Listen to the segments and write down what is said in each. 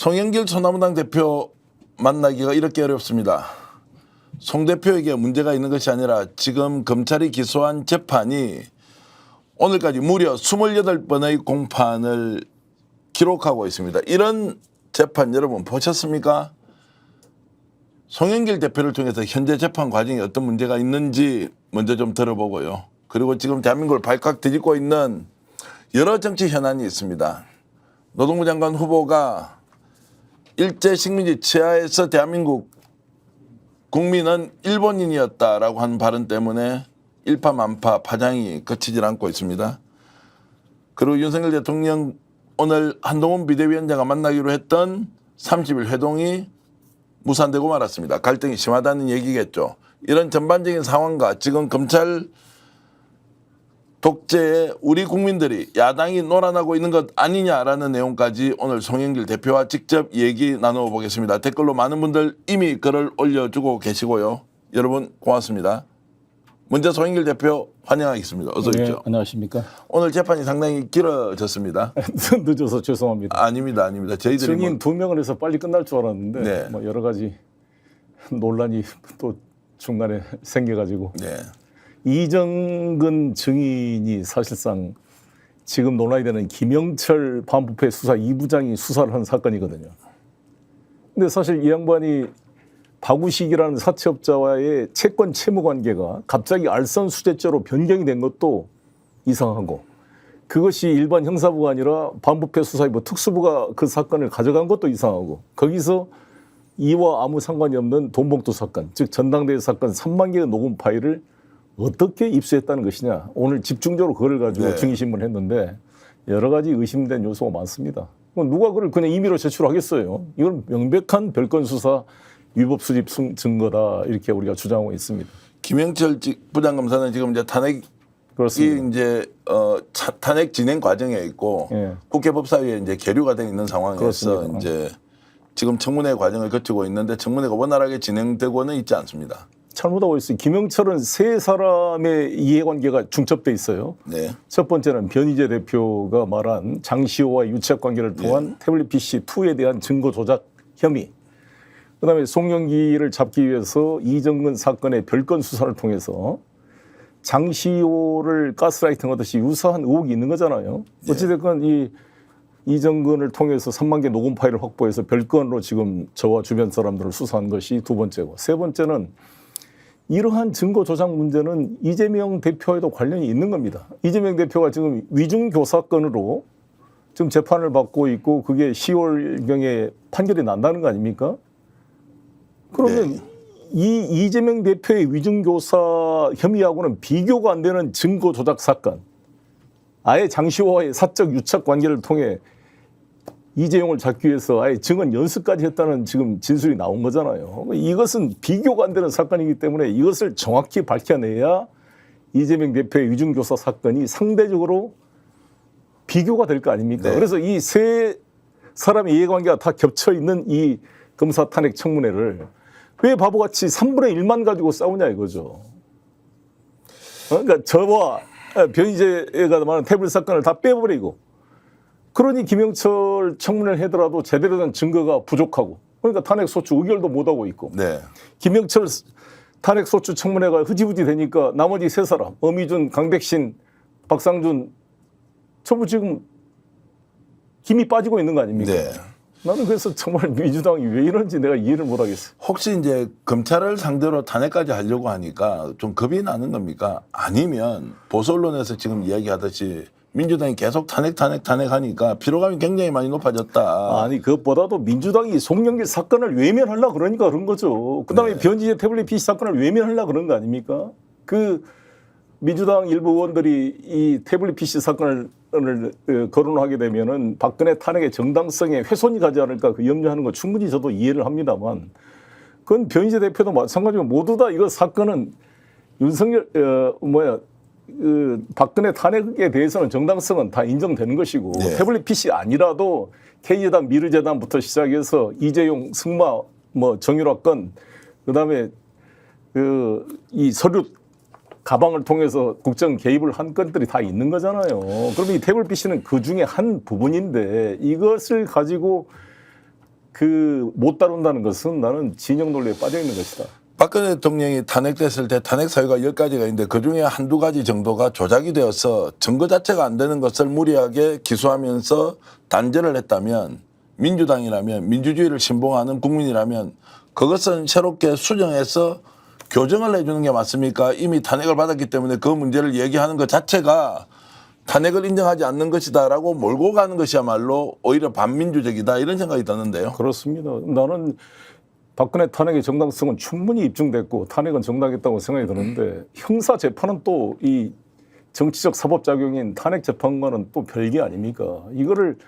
송영길 소나무당 대표 만나기가 이렇게 어렵습니다. 송 대표에게 문제가 있는 것이 아니라 지금 검찰이 기소한 재판이 오늘까지 무려 28번의 공판을 기록하고 있습니다. 이런 재판 여러분 보셨습니까? 송영길 대표를 통해서 현재 재판 과정에 어떤 문제가 있는지 먼저 좀 들어보고요. 그리고 지금 대한민국을 발칵 뒤집고 있는 여러 정치 현안이 있습니다. 노동부 장관 후보가 일제 식민지 치하에서 대한민국 국민은 일본인이었다라고 하는 발언 때문에 일파만파 파장이 그치질 않고 있습니다. 그리고 윤석열 대통령 오늘 한동훈 비대위원장과 만나기로 했던 30일 회동이 무산되고 말았습니다. 갈등이 심하다는 얘기겠죠. 이런 전반적인 상황과 지금 검찰 독재에 우리 국민들이 야당이 놀아나고 있는 것 아니냐라는 내용까지 오늘 송영길 대표와 직접 얘기 나누어 보겠습니다. 댓글로 많은 분들 이미 글을 올려주고 계시고요. 여러분 고맙습니다. 먼저 송영길 대표 환영하겠습니다. 어서 오십시오. 네, 안녕하십니까. 오늘 재판이 상당히 길어졌습니다. 늦어서 죄송합니다. 아닙니다. 아닙니다. 저희들이 증인 2명을 해서 빨리 끝날 줄 알았는데 네. 뭐 여러 가지 논란이 또 중간에 생겨가지고 네. 이정근 증인이 사실상 지금 논란이 되는 김영철 반부패 수사 2부장이 수사를 한 사건이거든요. 근데 사실 이 양반이 박우식이라는 사채업자와의 채권 채무 관계가 갑자기 알선수재죄로 변경이 된 것도 이상하고, 그것이 일반 형사부가 아니라 반부패 수사의 뭐 특수부가 그 사건을 가져간 것도 이상하고, 거기서 이와 아무 상관이 없는 돈봉투 사건, 즉 전당대회 사건 3만 개의 녹음 파일을 어떻게 입수했다는 것이냐. 오늘 집중적으로 그걸 가지고 네. 증인신문을 했는데 여러 가지 의심된 요소가 많습니다. 누가 그걸 그냥 임의로 제출하겠어요. 이건 명백한 별건 수사 위법 수집 증거다, 이렇게 우리가 주장하고 있습니다. 김영철 부장검사는 지금 이제 탄핵이 그렇습니다. 이제 탄핵 진행 과정에 있고 예. 국회 법사위에 이제 계류가 돼 있는 상황에서 그렇습니다. 이제 지금 청문회 과정을 거치고 있는데 청문회가 원활하게 진행되고는 있지 않습니다. 잘못하고 있어요. 김영철은 세 사람의 이해관계가 중첩돼 있어요. 네. 첫 번째는 변희재 대표가 말한 장시호와의 유착 관계를 통한 태블릿 PC2에 대한 증거 조작 혐의. 그다음에 송영길을 잡기 위해서 이정근 사건의 별건 수사를 통해서 장시호를 가스라이팅 하듯이 유사한 의혹이 있는 거잖아요. 네. 어찌됐건 이 이정근을 통해서 3만 개 녹음 파일을 확보해서 별건으로 지금 저와 주변 사람들을 수사한 것이 두 번째고, 세 번째는 이러한 증거 조작 문제는 이재명 대표와도 관련이 있는 겁니다. 이재명 대표가 지금 위중교사건으로 지금 재판을 받고 있고 그게 10월경에 판결이 난다는 거 아닙니까? 그러면 네. 이 이재명 대표의 위중교사 혐의하고는 비교가 안 되는 증거 조작 사건, 아예 장시호와의 사적 유착 관계를 통해 이재용을 잡기 위해서 아예 증언 연습까지 했다는 지금 진술이 나온 거잖아요. 이것은 비교가 안 되는 사건이기 때문에 이것을 정확히 밝혀내야 이재명 대표의 위중교사 사건이 상대적으로 비교가 될 거 아닙니까? 네. 그래서 이 세 사람의 이해관계가 다 겹쳐 있는 이 검사 탄핵 청문회를 왜 바보같이 3분의 1만 가지고 싸우냐 이거죠. 그러니까 저와 변희재가 말하는 태블릿 사건을 다 빼버리고, 그러니 김영철 청문회를 하더라도 제대로 된 증거가 부족하고, 그러니까 탄핵소추 의결도 못하고 있고, 네. 김영철 탄핵소추 청문회가 흐지부지 되니까 나머지 세 사람, 어미준, 강백신, 박상준 전부 지금 힘이 빠지고 있는 거 아닙니까? 네. 나는 그래서 정말 민주당이 왜 이런지 내가 이해를 못하겠어요. 혹시 이제 검찰을 상대로 탄핵까지 하려고 하니까 좀 겁이 나는 겁니까? 아니면 보수 언론에서 지금 이야기하듯이 민주당이 계속 탄핵하니까 피로감이 굉장히 많이 높아졌다. 아니 그것보다도 민주당이 송영길 사건을 외면하려고 그러니까 그런 거죠. 그다음에 네. 변희재 태블릿 PC 사건을 외면하려고 그런 거 아닙니까? 그 민주당 일부 의원들이 이 태블릿 PC 사건을 거론하게 되면은 박근혜 탄핵의 정당성에 훼손이 가지 않을까 그 염려하는 거 충분히 저도 이해를 합니다만, 그건 변희재 대표도 마찬가지고 모두 다 이거 사건은 윤석열 박근혜 탄핵에 대해서는 정당성은 다 인정되는 것이고, 네. 태블릿 PC 아니라도 K재단, 미르재단부터 시작해서 이재용, 승마, 정유라 건, 그다음에 이 서류 가방을 통해서 국정 개입을 한 건들이 다 있는 거잖아요. 그러면 이 태블릿 PC는 그 중에 한 부분인데 이것을 가지고 그 못 다룬다는 것은 나는 진영 논리에 빠져 있는 것이다. 박근혜 대통령이 탄핵됐을 때 탄핵 사유가 10가지가 있는데 그중에 한두 가지 정도가 조작이 되어서 증거 자체가 안 되는 것을 무리하게 기소하면서 단죄를 했다면 민주당이라면 민주주의를 신봉하는 국민이라면 그것은 새롭게 수정해서 교정을 해주는 게 맞습니까? 이미 탄핵을 받았기 때문에 그 문제를 얘기하는 것 자체가 탄핵을 인정하지 않는 것이다라고 몰고 가는 것이야말로 오히려 반민주적이다 이런 생각이 드는데요. 그렇습니다. 나는 박근혜 탄핵의 정당성은 충분히 입증됐고 탄핵은 정당했다고 생각이 드는데 형사 재판은 또 이 정치적 사법작용인 탄핵 재판과는 또 별개 아닙니까? 이거를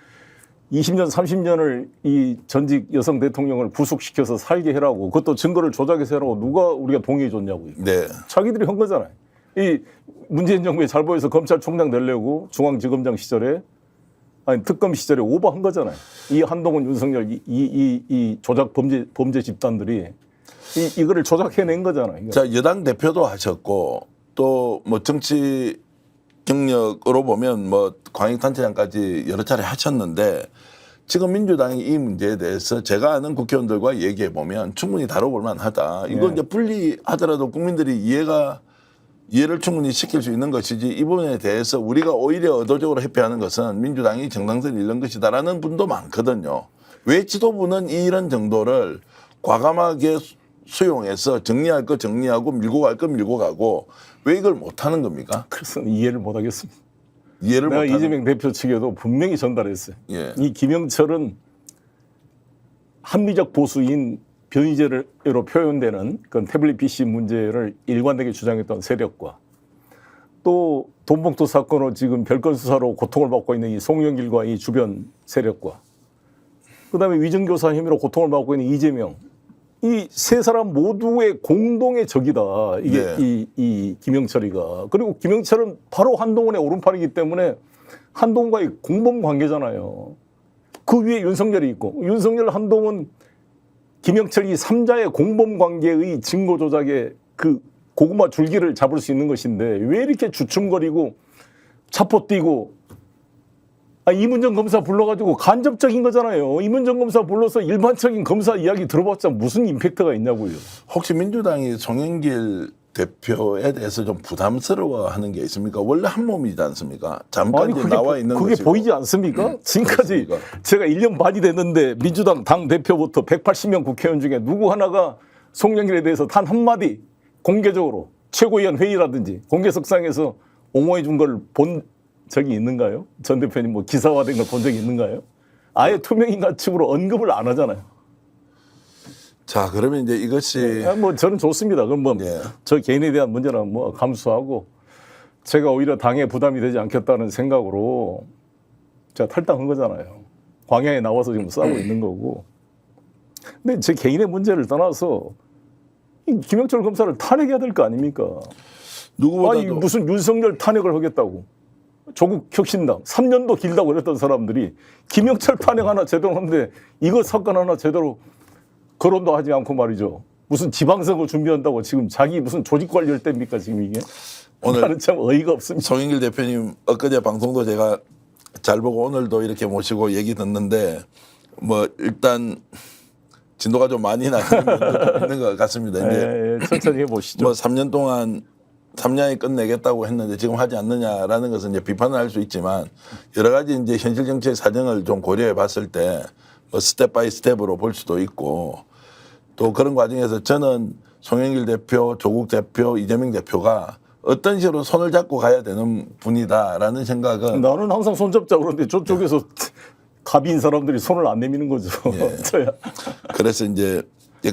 20년, 30년을 이 전직 여성 대통령을 구속시켜서 살게 해라고 그것도 증거를 조작해서 해라고 누가 우리가 동의해 줬냐고요. 네. 자기들이 한 거잖아요. 이 문재인 정부에 잘 보여서 검찰총장 되려고 중앙지검장 시절에 아니 특검 시절에 오버한 거잖아요. 이 한동훈, 윤석열 이 조작 범죄 집단들이 이거를 조작해낸 거잖아요. 이거. 자, 여당 대표도 하셨고 또 뭐 정치 경력으로 보면 뭐 광역단체장까지 여러 차례 하셨는데 지금 민주당이 이 문제에 대해서 제가 아는 국회의원들과 얘기해 보면 충분히 다뤄볼 만하다. 이거 네. 이제 분리하더라도 국민들이 이해를 충분히 시킬 수 있는 것이지 이 부분에 대해서 우리가 오히려 의도적으로 회피하는 것은 민주당이 정당성을 잃는 것이다라는 분도 많거든요. 왜 지도부는 이런 정도를 과감하게 수용해서 정리할 거 정리하고 밀고 갈 거 밀고 가고 왜 이걸 못하는 겁니까? 그래서 이해를 못 하겠습니다. 이해를 내가 못하는. 이재명 대표 측에도 분명히 전달했어요. 예. 이 김영철은 합리적 보수인 변희재로 표현되는 그 태블릿 PC 문제를 일관되게 주장했던 세력과 또 돈봉투 사건으로 지금 별건 수사로 고통을 받고 있는 이 송영길과 이 주변 세력과 그다음에 위증교사 혐의로 고통을 받고 있는 이재명 이 세 사람 모두의 공동의 적이다. 이게 네. 이 김영철이가 그리고 김영철은 바로 한동훈의 오른팔이기 때문에 한동훈과의 공범 관계잖아요. 그 위에 윤석열이 있고 윤석열, 한동훈, 김영철 이 3자의 공범 관계의 증거 조작에 그 고구마 줄기를 잡을 수 있는 것인데 왜 이렇게 주춤거리고 차포 뛰고 이문정 검사 불러가지고 간접적인 거잖아요. 이문정 검사 불러서 일반적인 검사 이야기 들어봤자 무슨 임팩트가 있냐고요. 혹시 민주당이 송영길 대표에 대해서 좀 부담스러워하는 게 있습니까? 원래 한 몸이지 않습니까? 잠깐 이제 나와 있는 그게 것이고. 보이지 않습니까? 지금까지 그렇습니까? 제가 1년 반이 됐는데 민주당 당 대표부터 180명 국회의원 중에 누구 하나가 송영길에 대해서 단 한마디 공개적으로 최고위원 회의라든지 공개석상에서 옹호해 준 걸 본 적이 있는가요? 전 대표님 뭐 기사화된 걸 본 적이 있는가요? 아예 투명인간 측으로 언급을 안 하잖아요. 자, 그러면 이제 이것이 뭐 저는 좋습니다. 그럼 뭐 저 예. 개인에 대한 문제는 뭐 감수하고 제가 오히려 당에 부담이 되지 않겠다는 생각으로 제가 탈당한 거잖아요. 광야에 나와서 지금 싸우고 있는 거고. 근데 제 개인의 문제를 떠나서 이 김영철 검사를 탄핵해야 될 거 아닙니까? 누구보다도 아니 무슨 윤석열 탄핵을 하겠다고. 조국 혁신당 3년도 길다고 그랬던 사람들이 김영철 탄핵 하나 제대로 하는데 이거 사건 하나 제대로 거론도 하지 않고 말이죠. 무슨 지방선거 준비한다고 지금 자기 무슨 조직 관리할 때입니까 지금 이게? 오늘 나는 참 어이가 없습니다. 송영길 대표님 엊그제 방송도 제가 잘 보고 오늘도 이렇게 모시고 얘기 듣는데 뭐 일단 진도가 좀 많이 나는 면도 있는 것 같습니다. 이제 천천히 해보시죠. 뭐 3년 동안 3년이 끝내겠다고 했는데 지금 하지 않느냐라는 것은 이제 비판을 할 수 있지만 여러 가지 이제 현실 정치의 사정을 좀 고려해 봤을 때 뭐 스텝 바이 스텝으로 볼 수도 있고 또 그런 과정에서 저는 송영길 대표, 조국 대표, 이재명 대표가 어떤 식으로 손을 잡고 가야 되는 분이다라는 생각은 나는 항상 손잡자 그러는데 저쪽에서 갑인 사람들이 손을 안 내미는 거죠. 예. 저야. 그래서 이제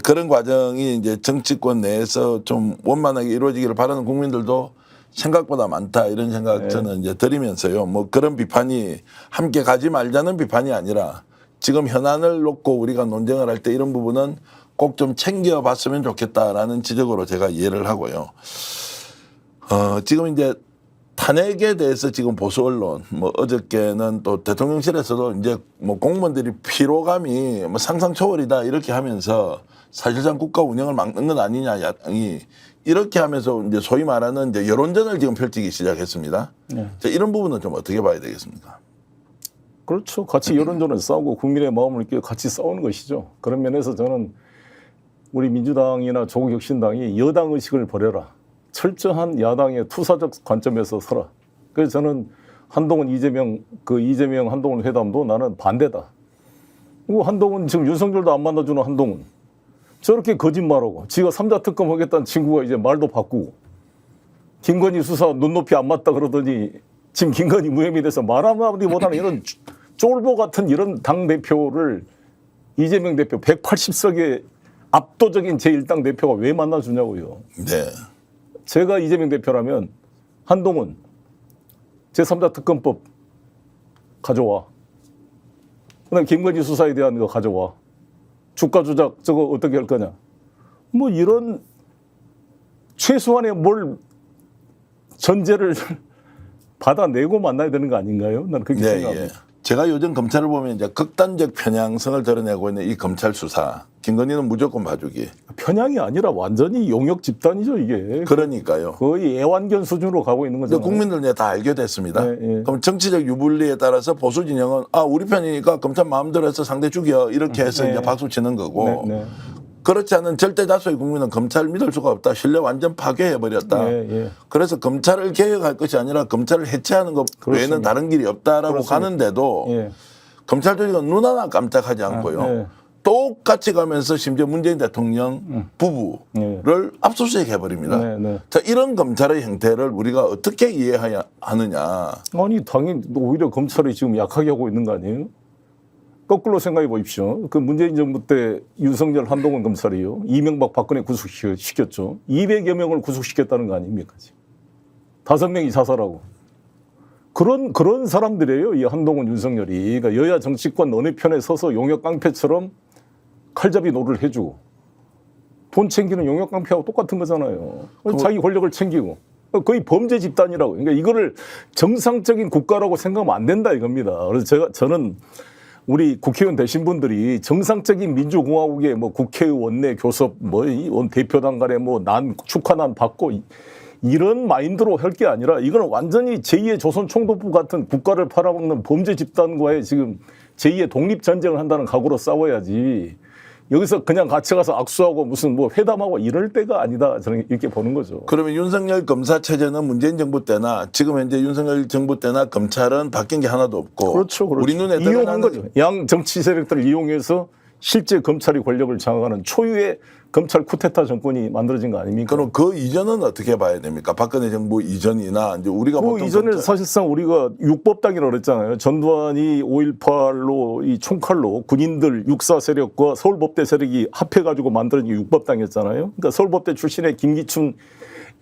그런 과정이 이제 정치권 내에서 좀 원만하게 이루어지기를 바라는 국민들도 생각보다 많다 이런 생각 저는 이제 드리면서요. 뭐 그런 비판이 함께 가지 말자는 비판이 아니라 지금 현안을 놓고 우리가 논쟁을 할 때 이런 부분은 꼭 좀 챙겨봤으면 좋겠다라는 지적으로 제가 이해를 하고요. 지금 이제 탄핵에 대해서 지금 보수 언론 뭐 어저께는 또 대통령실에서도 이제 뭐 공무원들이 피로감이 뭐 상상 초월이다 이렇게 하면서 사실상 국가 운영을 막는 건 아니냐 야당이 이렇게 하면서 이제 소위 말하는 이제 여론전을 지금 펼치기 시작했습니다. 자, 이런 부분은 좀 어떻게 봐야 되겠습니까? 그렇죠. 같이 여론전을 싸우고 국민의 마음을 이렇게 같이 싸우는 것이죠. 그런 면에서 저는 우리 민주당이나 조국혁신당이 여당 의식을 버려라. 철저한 야당의 투사적 관점에서 서라. 그래서 저는 한동훈 이재명 한동훈 회담도 나는 반대다. 그리고 한동훈 지금 윤석열도 안 만나주는 한동훈 저렇게 거짓말하고 지가 3자 특검 하겠다는 친구가 이제 말도 바꾸고 김건희 수사 눈높이 안 맞다 그러더니 지금 김건희 무혐의 돼서 말 한마디보다는 이런 쫄보 같은 이런 당대표를 이재명 대표 180석의 압도적인 제1당 대표가 왜 만나주냐고요. 네. 제가 이재명 대표라면 한동훈 제3자 특검법 가져와. 그다음 김건희 수사에 대한 거 가져와. 주가 조작 저거 어떻게 할 거냐. 뭐 이런 최소한의 뭘 전제를 받아내고 만나야 되는 거 아닌가요? 나는 그렇게 생각합니다. 제가 요즘 검찰을 보면 이제 극단적 편향성을 드러내고 있는 이 검찰 수사. 김건희는 무조건 봐주기. 편향이 아니라 완전히 용역 집단이죠 이게. 그러니까요. 거의 애완견 수준으로 가고 있는 거잖아요. 국민들 이제 다 알게 됐습니다. 네, 네. 그럼 정치적 유불리에 따라서 보수 진영은 우리 편이니까 검찰 마음대로 해서 상대 죽여 이렇게 해서 네. 이제 박수 치는 거고 네, 네. 그렇지 않은 절대 다수의 국민은 검찰을 믿을 수가 없다. 신뢰 완전 파괴해버렸다. 네, 네. 그래서 검찰을 개혁할 것이 아니라 검찰을 해체하는 것 외에는 그렇습니다. 다른 길이 없다라고 그렇습니다. 가는데도 예. 검찰 조직은 눈 하나 깜짝하지 않고요. 네. 똑같이 가면서 심지어 문재인 대통령 부부를 압수수색 해버립니다. 네, 네. 자, 이런 검찰의 형태를 우리가 어떻게 이해해야 하느냐. 아니 당연히 오히려 검찰이 지금 약하게 하고 있는 거 아니에요? 거꾸로 생각해 보십시오. 그 문재인 정부 때 윤석열 한동훈 검찰이요. 이명박 박근혜 구속시켰죠. 200여 명을 구속시켰다는 거 아닙니까? 지금. 5명이 자살하고. 그런 사람들이에요. 이 한동훈 윤석열이. 그러니까 여야 정치권 어느 편에 서서 용역 깡패처럼 칼잡이 노를 해주고 돈 챙기는 용역 깡패하고 똑같은 거잖아요. 자기 권력을 챙기고. 거의 범죄 집단이라고. 그러니까 이거를 정상적인 국가라고 생각하면 안 된다 이겁니다. 그래서 저는 우리 국회의원 되신 분들이 정상적인 민주공화국의 뭐 국회의원 내 교섭, 뭐 대표당 간에 뭐 난 축하난 받고 이런 마인드로 할 게 아니라 이거는 완전히 제2의 조선 총독부 같은 국가를 팔아먹는 범죄 집단과의 지금 제2의 독립 전쟁을 한다는 각오로 싸워야지. 여기서 그냥 같이 가서 악수하고 무슨 뭐 회담하고 이럴 때가 아니다. 저는 이렇게 보는 거죠. 그러면 윤석열 검사 체제는 문재인 정부 때나 지금 현재 윤석열 정부 때나 검찰은 바뀐 게 하나도 없고. 그렇죠. 우리 눈에 이용한 거죠. 양 정치 세력들을 이용해서 실제 검찰이 권력을 장악하는 초유의 검찰 쿠데타 정권이 만들어진 거 아닙니까? 그럼 그 이전은 어떻게 봐야 됩니까? 박근혜 정부 이전이나 이제 우리가 그 보통 이전에 사실상 우리가 육법당이라고 그랬잖아요. 전두환이 5.18로 이 총칼로 군인들 육사 세력과 서울법대 세력이 합해가지고 만들어진 게 육법당이었잖아요. 그러니까 서울법대 출신의 김기춘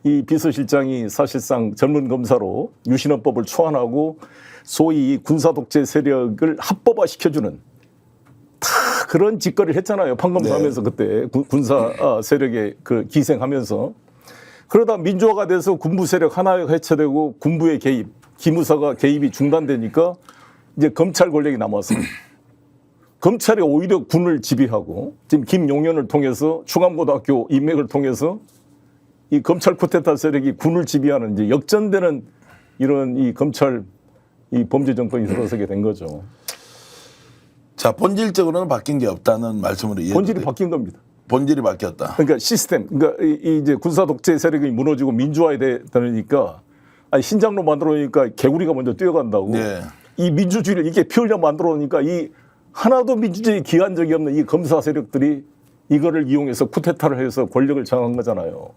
이 비서실장이 사실상 젊은 검사로 유신헌법을 초안하고 소위 군사독재 세력을 합법화시켜주는 다 그런 짓거리를 했잖아요. 판검사하면서 그때 군사 세력에 그 기생하면서. 그러다 민주화가 돼서 군부 세력 하나가 해체되고 군부의 개입, 기무사가 개입이 중단되니까 이제 검찰 권력이 남았어요. 검찰이 오히려 군을 지휘하고 지금 김용현을 통해서 충암고등학교 인맥을 통해서 이 검찰 쿠데타 세력이 군을 지휘하는 이제 역전되는 이런 이 검찰 이 범죄 정권이 들어서게 된 거죠. 자, 본질적으로는 바뀐 게 없다는 말씀으로 이해해도 본질이 돼요? 바뀐 겁니다. 본질이 바뀌었다. 그러니까 시스템, 그러니까 이제 군사 독재 세력이 무너지고 민주화에 되니까 신장로 만들어 놓으니까 개구리가 먼저 뛰어간다고. 네. 이 민주주의를 이렇게 피울려 만들어 놓으니까 이 하나도 민주주의 기한 적이 없는 이 검사 세력들이 이거를 이용해서 쿠데타를 해서 권력을 장악한 거잖아요.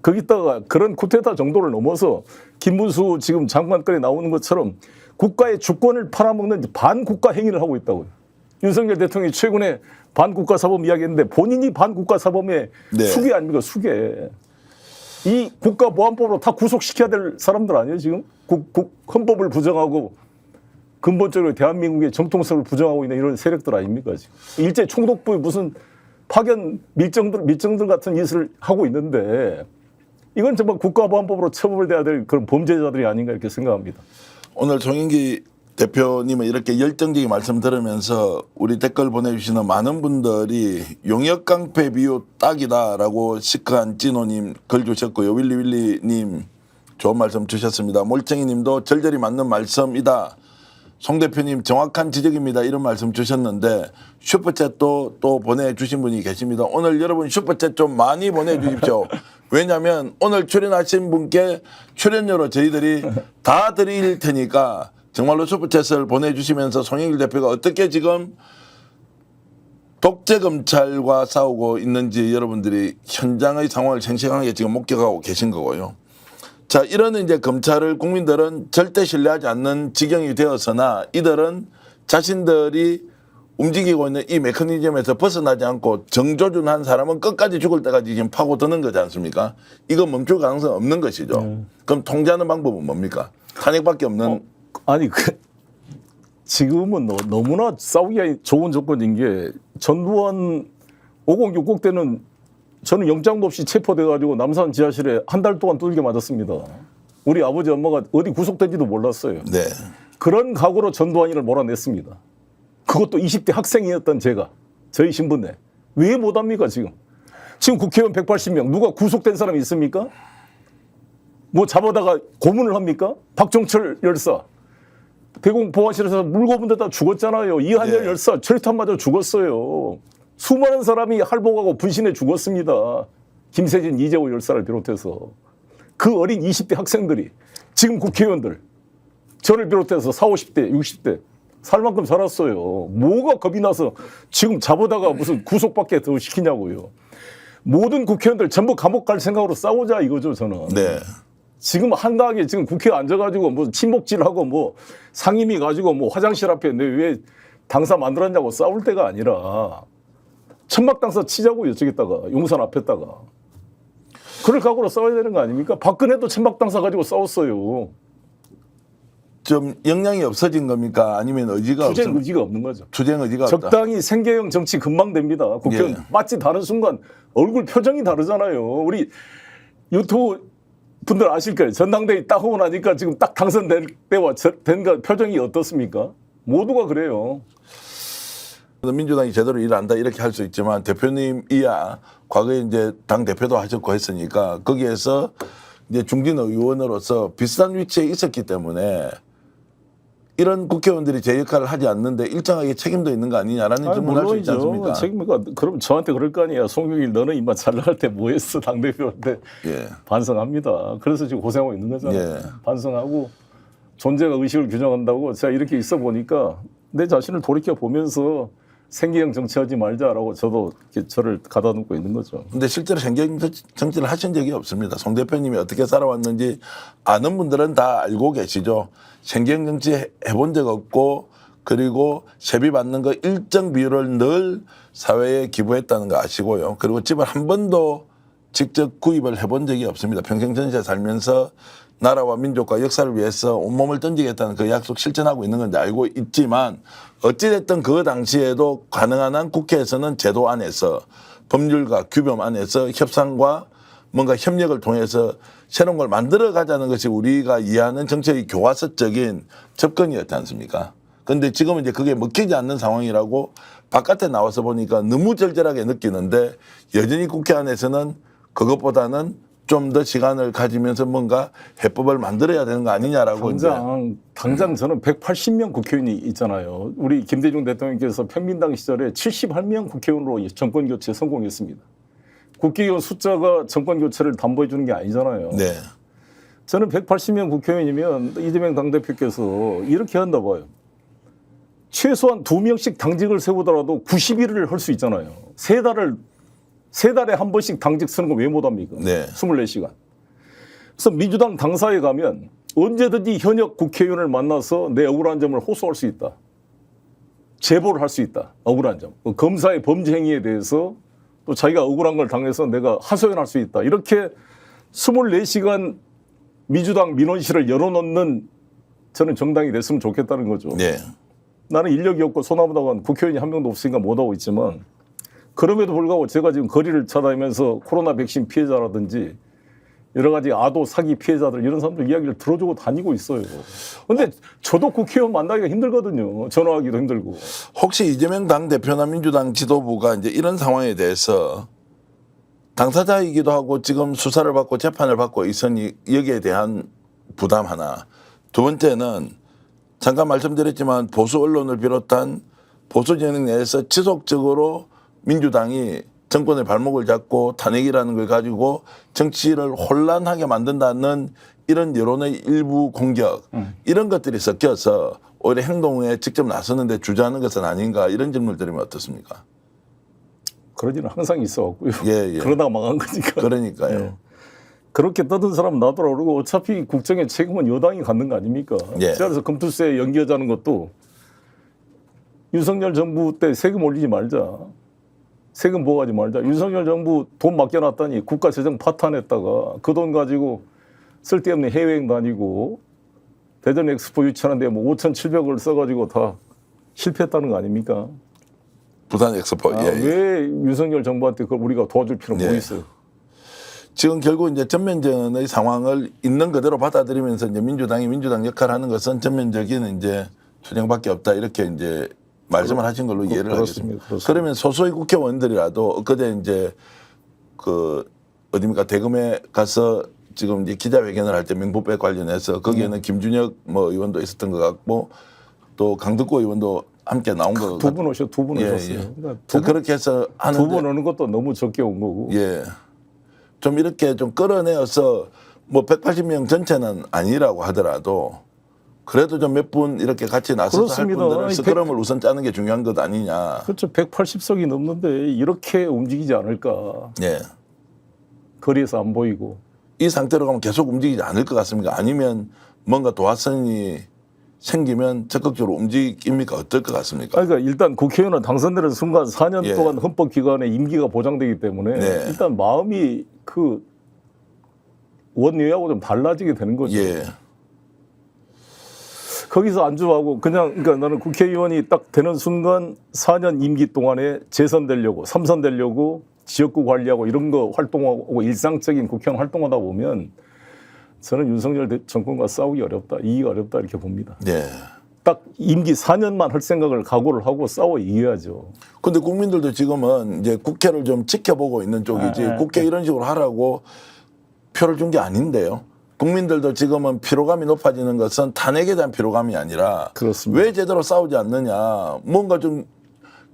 거기다가 그런 쿠데타 정도를 넘어서 김문수 지금 장관권에 나오는 것처럼 국가의 주권을 팔아먹는 반국가 행위를 하고 있다고요. 윤석열 대통령이 최근에 반국가 사범 이야기했는데 본인이 반국가 사범의 네. 수괴 아닙니까? 수괴. 이 국가보안법으로 다 구속시켜야 될 사람들 아니에요 지금? 헌법을 부정하고 근본적으로 대한민국의 정통성을 부정하고 있는 이런 세력들 아닙니까 지금? 일제 총독부의 무슨 파견 밀정들 같은 짓을 하고 있는데 이건 정말 국가보안법으로 처벌돼야 될 그런 범죄자들이 아닌가 이렇게 생각합니다. 오늘 정인기 대표님은 이렇게 열정적인 말씀 들으면서 우리 댓글 보내주시는 많은 분들이 용역 깡패 비유 딱이다라고 시크한 찐호님 글 주셨고요. 윌리윌리님 좋은 말씀 주셨습니다. 몰쟁이님도 절절히 맞는 말씀이다. 송 대표님 정확한 지적입니다. 이런 말씀 주셨는데 슈퍼챗도 또 보내주신 분이 계십니다. 오늘 여러분 슈퍼챗 좀 많이 보내주십시오. 왜냐하면 오늘 출연하신 분께 출연료로 저희들이 다 드릴 테니까 정말로 슈퍼챗을 보내주시면서 송영길 대표가 어떻게 지금 독재 검찰과 싸우고 있는지 여러분들이 현장의 상황을 생생하게 지금 목격하고 계신 거고요. 자, 이런 이제 검찰을 국민들은 절대 신뢰하지 않는 지경이 되었으나 이들은 자신들이 움직이고 있는 이 메커니즘에서 벗어나지 않고 정조준한 사람은 끝까지 죽을 때까지 지금 파고드는 거지 않습니까? 이거 멈출 가능성 없는 것이죠. 그럼 통제하는 방법은 뭡니까? 탄핵밖에 없는. 아니 지금은 너무나 싸우기가 좋은 조건인 게 전두환 506국 때는 저는 영장도 없이 체포돼가지고 남산 지하실에 한 달 동안 뚫게 맞았습니다. 우리 아버지 엄마가 어디 구속된지도 몰랐어요. 네. 그런 각오로 전두환이를 몰아냈습니다. 그것도 20대 학생이었던 제가 저희 신분에 왜 못합니까 지금? 지금 국회의원 180명 누가 구속된 사람이 있습니까? 뭐 잡아다가 고문을 합니까? 박종철 열사 대공보안실에서 물고문대다 죽었잖아요. 이한열 네. 열사 철탄 맞아 죽었어요. 수많은 사람이 할복하고 분신해 죽었습니다. 김세진, 이재호 열사를 비롯해서. 그 어린 20대 학생들이 지금 국회의원들 저를 비롯해서 40, 50대, 60대 살 만큼 살았어요. 뭐가 겁이 나서 지금 잡아다가 무슨 구속밖에 더 시키냐고요. 모든 국회의원들 전부 감옥 갈 생각으로 싸우자 이거죠 저는. 네. 지금 한가하게 지금 국회에 앉아가지고 뭐 친목질하고 뭐 상임위 가지고 뭐 화장실 앞에 내 왜 당사 만들었냐고 싸울 때가 아니라 천막당사 치자고요 저기다가 용산 앞에다가. 그럴 각오로 싸워야 되는 거 아닙니까? 박근혜도 천막당사 가지고 싸웠어요. 좀 역량이 없어진 겁니까? 아니면 의지가 투쟁 의지가 없는 거죠. 투쟁 의지가 없다. 적당히 생계형 정치 금방 됩니다. 국회의원 예. 마치 다른 순간 얼굴 표정이 다르잖아요. 우리 유튜브 분들 아실 거예요. 전당대회 딱 하고 나니까 지금 딱 당선될 때와 된 표정이 어떻습니까? 모두가 그래요. 민주당이 제대로 일 안 한다 이렇게 할 수 있지만 대표님이야 과거에 이제 당 대표도 하셨고 했으니까 거기에서 이제 중진 의원으로서 비슷한 위치에 있었기 때문에 이런 국회의원들이 제 역할을 하지 않는데 일정하게 책임도 있는 거 아니냐라는 질문을 할 수 있지 않습니까? 책임이가 그럼 저한테 그럴 거 아니야. 송영길 너는 임마 잘 나갈 때 뭐 했어 당대표한테. 예. 반성합니다. 그래서 지금 고생하고 있는 거잖아요. 예. 반성하고 존재가 의식을 규정한다고 제가 이렇게 있어 보니까 내 자신을 돌이켜 보면서 생계형 정치하지 말자라고 저도 이렇게 저를 가다놓고 있는 거죠. 근데 실제로 생계형 정치를 하신 적이 없습니다. 송 대표님이 어떻게 살아왔는지 아는 분들은 다 알고 계시죠. 생계형 정치 해본 적 없고 그리고 세비 받는 거 일정 비율을 늘 사회에 기부했다는 거 아시고요. 그리고 집을 한 번도 직접 구입을 해본 적이 없습니다. 평생 전세 살면서 나라와 민족과 역사를 위해서 온몸을 던지겠다는 그 약속 실천하고 있는 건지 알고 있지만 어찌됐든 그 당시에도 가능한 한 국회에서는 제도 안에서 법률과 규범 안에서 협상과 뭔가 협력을 통해서 새로운 걸 만들어 가자는 것이 우리가 이해하는 정책의 교과서적인 접근이었지 않습니까? 그런데 지금은 이제 그게 먹히지 않는 상황이라고 바깥에 나와서 보니까 너무 절절하게 느끼는데 여전히 국회 안에서는 그것보다는 좀 더 시간을 가지면서 뭔가 해법을 만들어야 되는 거 아니냐라고 당장 저는 180명 국회의원이 있잖아요. 우리 김대중 대통령께서 평민당 시절에 71명 국회의원으로 정권 교체 성공했습니다. 국회의원 숫자가 정권 교체를 담보해 주는 게 아니잖아요. 네. 저는 180명 국회의원이면 이재명 당대표께서 이렇게 한다 봐요. 최소한 2명씩 당직을 세우더라도 90일을 할 수 있잖아요. 세 달에 한 번씩 당직 쓰는 거 왜 못합니까? 네. 24시간. 그래서 민주당 당사에 가면 언제든지 현역 국회의원을 만나서 내 억울한 점을 호소할 수 있다. 제보를 할 수 있다. 억울한 점. 검사의 범죄 행위에 대해서 또 자기가 억울한 걸 당해서 내가 하소연할 수 있다. 이렇게 24시간 민주당 민원실을 열어놓는 저는 정당이 됐으면 좋겠다는 거죠. 네. 나는 인력이 없고 소나무다간 국회의원이 한 명도 없으니까 못하고 있지만 그럼에도 불구하고 제가 지금 거리를 찾아다니면서 코로나 백신 피해자라든지 여러 가지 아도 사기 피해자들 이런 사람들 이야기를 들어주고 다니고 있어요. 그런데 저도 국회의원 만나기가 힘들거든요. 전화하기도 힘들고. 혹시 이재명 당대표나 민주당 지도부가 이제 이런 상황에 대해서 당사자이기도 하고 지금 수사를 받고 재판을 받고 있으니 여기에 대한 부담 하나. 두 번째는 잠깐 말씀드렸지만 보수 언론을 비롯한 보수 진영 내에서 지속적으로 민주당이 정권의 발목을 잡고 탄핵이라는 걸 가지고 정치를 혼란하게 만든다는 이런 여론의 일부 공격 이런 것들이 섞여서 오히려 행동에 직접 나서는데 주저하는 것은 아닌가 이런 질문을 드리면 어떻습니까? 그런 일은 항상 있어왔고요. 예, 예. 그러다가 망한 거니까. 그러니까요. 예. 그렇게 떠든 사람은 나더라 그러고 어차피 국정의 책임은 여당이 갖는 거 아닙니까? 예. 그래서 금투세 연기하자는 것도 윤석열 정부 때 세금 올리지 말자. 세금 보호하지 말자. 윤석열 정부 돈 맡겨놨더니 국가 재정 파탄했다가 그 돈 가지고 쓸데없는 해외여행 다니고 대전 엑스포 유치하는데 뭐 5,700을 써가지고 다 실패했다는 거 아닙니까? 부산 엑스포. 예, 예. 왜 윤석열 정부한테 그걸 우리가 도와줄 필요가 뭐 예. 있어요? 지금 결국 이제 전면전의 상황을 있는 그대로 받아들이면서 이제 민주당이 민주당 역할을 하는 것은 전면적인 이제 투쟁밖에 없다 이렇게 이제 말씀을 하신 걸로 이해를 하겠습니다. 그렇습니다. 그러면 소소의 국회의원들이라도 엊그제 이제 그 어디입니까 대금에 가서 지금 이제 기자회견을 할 때 명부배 관련해서 거기에는 김준혁 뭐 의원도 있었던 것 같고 또 강덕구 의원도 함께 나온 것 같고 두 분 오셨어요. 예. 그러니까 그렇게 해서 하는데 두 분 오는 것도 너무 적게 온 거고. 예. 좀 이렇게 좀 끌어내어서 뭐 180명 전체는 아니라고 하더라도 그래도 좀 몇 분 이렇게 같이 나서서 그렇습니다. 할 분들은 아니, 스크럼을 우선 짜는 게 중요한 것 아니냐. 그렇죠. 180석이 넘는데 이렇게 움직이지 않을까. 예. 거리에서 안 보이고. 이 상태로 가면 계속 움직이지 않을 것 같습니까? 아니면 뭔가 도화선이 생기면 적극적으로 움직입니까? 어떨 것 같습니까? 그러니까 일단 국회의원은 당선되는 순간 4년 예. 동안 헌법기관의 임기가 보장되기 때문에 네. 일단 마음이 그 원내하고 좀 달라지게 되는 거죠. 예. 거기서 안주하고 그냥 그러니까 나는 국회의원이 딱 되는 순간 4년 임기 동안에 재선되려고 3선되려고 지역구 관리하고 이런 거 활동하고 일상적인 국회의원 활동하다 보면 저는 윤석열 정권과 싸우기 어렵다, 이기기 어렵다 이렇게 봅니다. 예. 딱 임기 4년만 할 생각을 각오를 하고 싸워 이겨야죠. 근데 국민들도 지금은 이제 국회를 좀 지켜보고 있는 쪽이지 국회 이런 식으로 하라고 표를 준 게 아닌데요. 국민들도 지금은 피로감이 높아지는 것은 탄핵에 대한 피로감이 아니라 그렇습니다. 왜 제대로 싸우지 않느냐. 뭔가 좀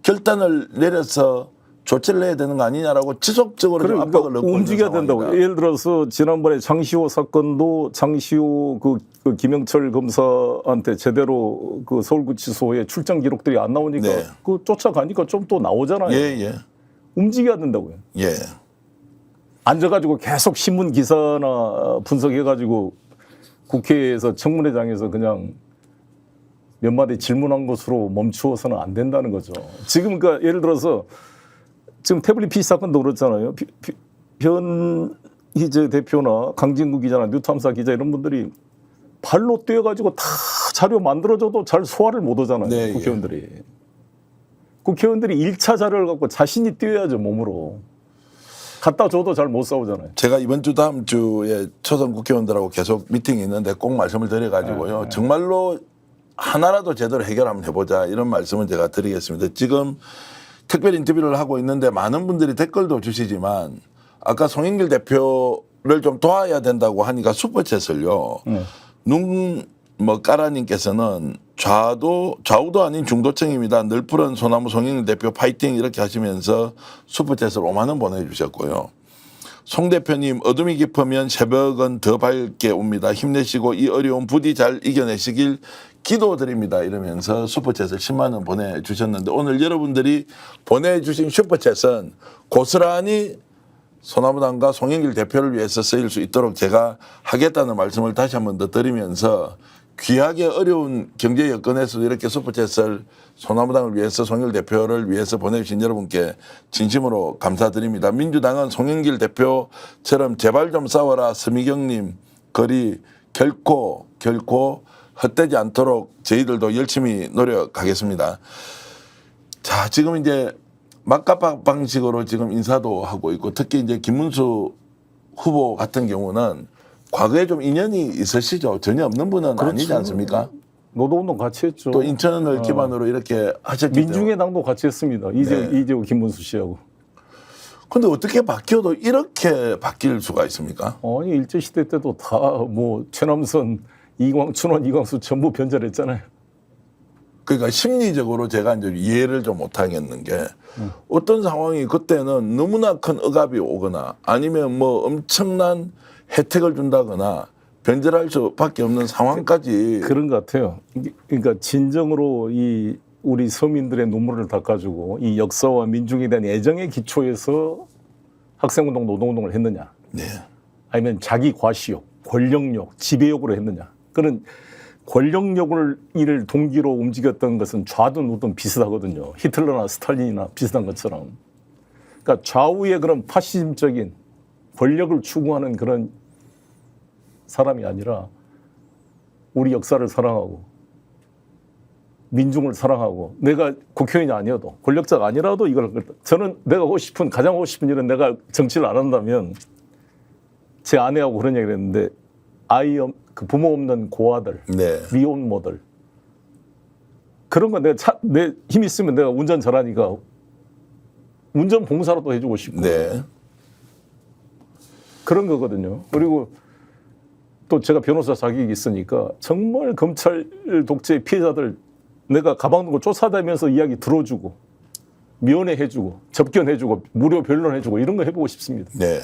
결단을 내려서 조치를 해야 되는 거 아니냐라고 지속적으로 좀 압박을 넣고 움직여야 있는 된다고. 상황이다. 예를 들어서 지난번에 장시호 사건도 장시호 그 김영철 검사한테 제대로 그 서울구치소에 출장 기록들이 안 나오니까 네. 그 쫓아가니까 좀 또 나오잖아요. 예, 예. 움직여야 된다고요. 예. 앉아가지고 계속 신문 기사나 분석해가지고 국회에서 청문회장에서 그냥 몇 마디 질문한 것으로 멈추어서는 안 된다는 거죠. 지금 그러니까 예를 들어서 지금 태블릿 PC 사건도 그렇잖아요. 변희재 대표나 강진구 기자나 뉴탐사 기자 이런 분들이 발로 뛰어가지고 다 자료 만들어줘도 잘 소화를 못 하잖아요. 네, 국회의원들이. 국회의원들이 1차 자료를 갖고 자신이 뛰어야죠, 몸으로. 갖다 줘도 잘 못 싸우잖아요. 제가 이번 주 다음 주에 초선 국회의원들하고 계속 미팅이 있는데 꼭 말씀을 드려가지고요. 정말로 하나라도 제대로 해결 한번 해보자 이런 말씀을 제가 드리겠습니다. 지금 특별 인터뷰를 하고 있는데 많은 분들이 댓글도 주시지만 아까 송영길 대표를 좀 도와야 된다고 하니까 슈퍼챗을요. 뭐 까라님께서는 좌우도 아닌 중도층입니다. 늘 푸른 소나무 송영길 대표 파이팅 이렇게 하시면서 슈퍼챗을 5만 원 보내주셨고요. 송 대표님 어둠이 깊으면 새벽은 더 밝게 옵니다. 힘내시고 이 어려운 부디 잘 이겨내시길 기도드립니다. 이러면서 슈퍼챗을 10만 원 보내주셨는데 오늘 여러분들이 보내주신 슈퍼챗은 고스란히 소나무당과 송영길 대표를 위해서 쓰일 수 있도록 제가 하겠다는 말씀을 다시 한 번 더 드리면서 귀하게 어려운 경제 여건에서도 이렇게 슈퍼챗을 소나무당을 위해서 송영길 대표를 위해서 보내주신 여러분께 진심으로 감사드립니다. 민주당은 송영길 대표처럼 제발 좀 싸워라 서미경님 거리 결코 헛되지 않도록 저희들도 열심히 노력하겠습니다. 자, 지금 이제 막가박 방식으로 지금 인사도 하고 있고 특히 이제 김문수 후보 같은 경우는 과거에 좀 인연이 있으시죠? 전혀 없는 분은 아니지 않습니까? 노동운동 같이 했죠. 또 인천을 기반으로 이렇게 하셨기 때문에. 민중의당도 같이 했습니다. 이재호 김문수 씨하고. 근데 어떻게 바뀌어도 이렇게 바뀔 수가 있습니까? 아니 일제시대 때도 다 뭐 최남선, 춘원, 이광수 전부 변절했잖아요. 그러니까 심리적으로 제가 이제 이해를 좀 못하겠는 게 어떤 상황이 그때는 너무나 큰 억압이 오거나 아니면 뭐 엄청난 혜택을 준다거나 변절할 수밖에 없는 상황까지 그런 것 같아요. 그러니까 진정으로 이 우리 서민들의 눈물을 닦아주고 이 역사와 민중에 대한 애정의 기초에서 학생운동, 노동운동을 했느냐, 네. 아니면 자기 과시욕, 권력욕, 지배욕으로 했느냐. 그런 권력욕을 이를 동기로 움직였던 것은 좌든 우든 비슷하거든요. 히틀러나 스탈린이나 비슷한 것처럼. 그러니까 좌우의 그런 파시즘적인 권력을 추구하는 그런 사람이 아니라 우리 역사를 사랑하고 민중을 사랑하고 내가 국회의원이 아니어도 권력자가 아니라도 이걸 저는 내가 하고 싶은 가장 하고 싶은 일은 내가 정치를 안 한다면 제 아내하고 그런 얘기를 했는데 그 부모 없는 고아들, 네. 미혼모들 그런 거 내가 내 힘 있으면 내가 운전 잘하니까 운전 봉사라도 해주고 싶고 네. 그런 거거든요. 그리고 또 제가 변호사 자격이 있으니까 정말 검찰 독재 피해자들 내가 가방 두고 쫓아다니면서 이야기 들어주고 면회해주고 접견해주고 무료 변론해주고 이런 거 해보고 싶습니다. 네.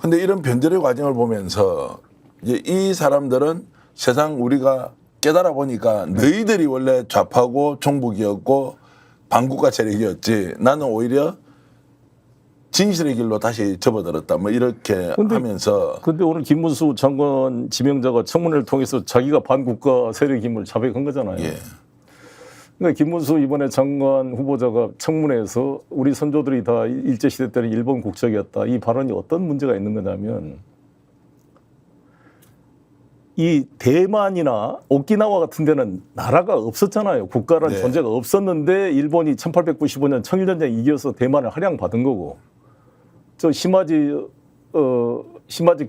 근데 이런 변절의 과정을 보면서 이제 이 사람들은 세상 우리가 깨달아 보니까 너희들이 원래 좌파고 종북이었고 반국가 세력이었지 나는 오히려 진실의 길로 다시 접어들었다. 뭐 이렇게 하면서. 근데 오늘 김문수 장관 지명자가 청문회를 통해서 자기가 반국가 세력임을 자백한 거잖아요. 예. 그러니까 김문수 이번에 장관 후보자가 청문회에서 우리 선조들이 다 일제시대 때는 일본 국적이었다. 이 발언이 어떤 문제가 있는 거냐면 이 대만이나 오키나와 같은 데는 나라가 없었잖아요. 국가라는 네. 존재가 없었는데 일본이 1895년 청일전쟁 이겨서 대만을 할양받은 거고 저 시마즈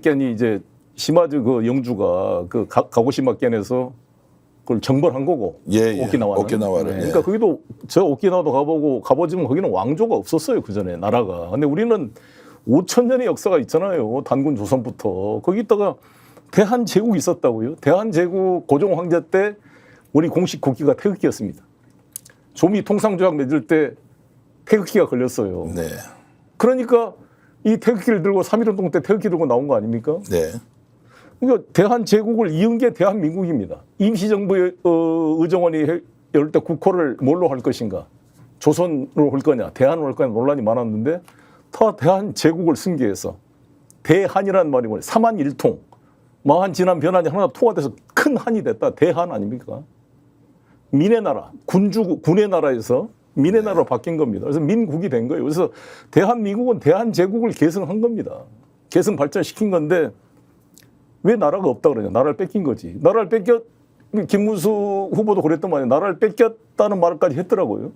겐이 이제 시마즈 그 영주가 그 가고시마 겐에서 그걸 정벌한 거고 예, 예. 오키나와는. 오키나와를. 네. 예. 그러니까 거기도 저 오키나와도 가보지만 거기는 왕조가 없었어요 그 전에 나라가. 근데 우리는 5,000년의 역사가 있잖아요. 단군 조선부터 거기다가 대한 제국이 있었다고요. 대한 제국 고종 황제 때 우리 공식 국기가 태극기였습니다. 조미 통상조약 맺을 때 태극기가 걸렸어요. 네. 그러니까 이 태극기를 들고 3.1운동 때 태극기 들고 나온 거 아닙니까? 네. 그러니까 대한제국을 이은 게 대한민국입니다. 임시정부의 의정원이 이럴 때 국호를 뭘로 할 것인가? 조선으로 할 거냐? 대한으로 할 거냐? 논란이 많았는데 다 대한제국을 승계해서 대한이라는 말이 뭐예요? 삼한일통. 마한 진한 변한이 하나 통화돼서 큰 한이 됐다. 대한 아닙니까? 민의 나라, 군의 나라에서 민의 나라로 바뀐 겁니다. 그래서 민국이 된 거예요. 그래서 대한민국은 대한제국을 계승한 겁니다. 계승 발전시킨 건데 왜 나라가 없다 그러냐. 나라를 뺏긴 거지. 나라를 김문수 후보도 그랬던 말이에요. 나라를 뺏겼다는 말까지 했더라고요.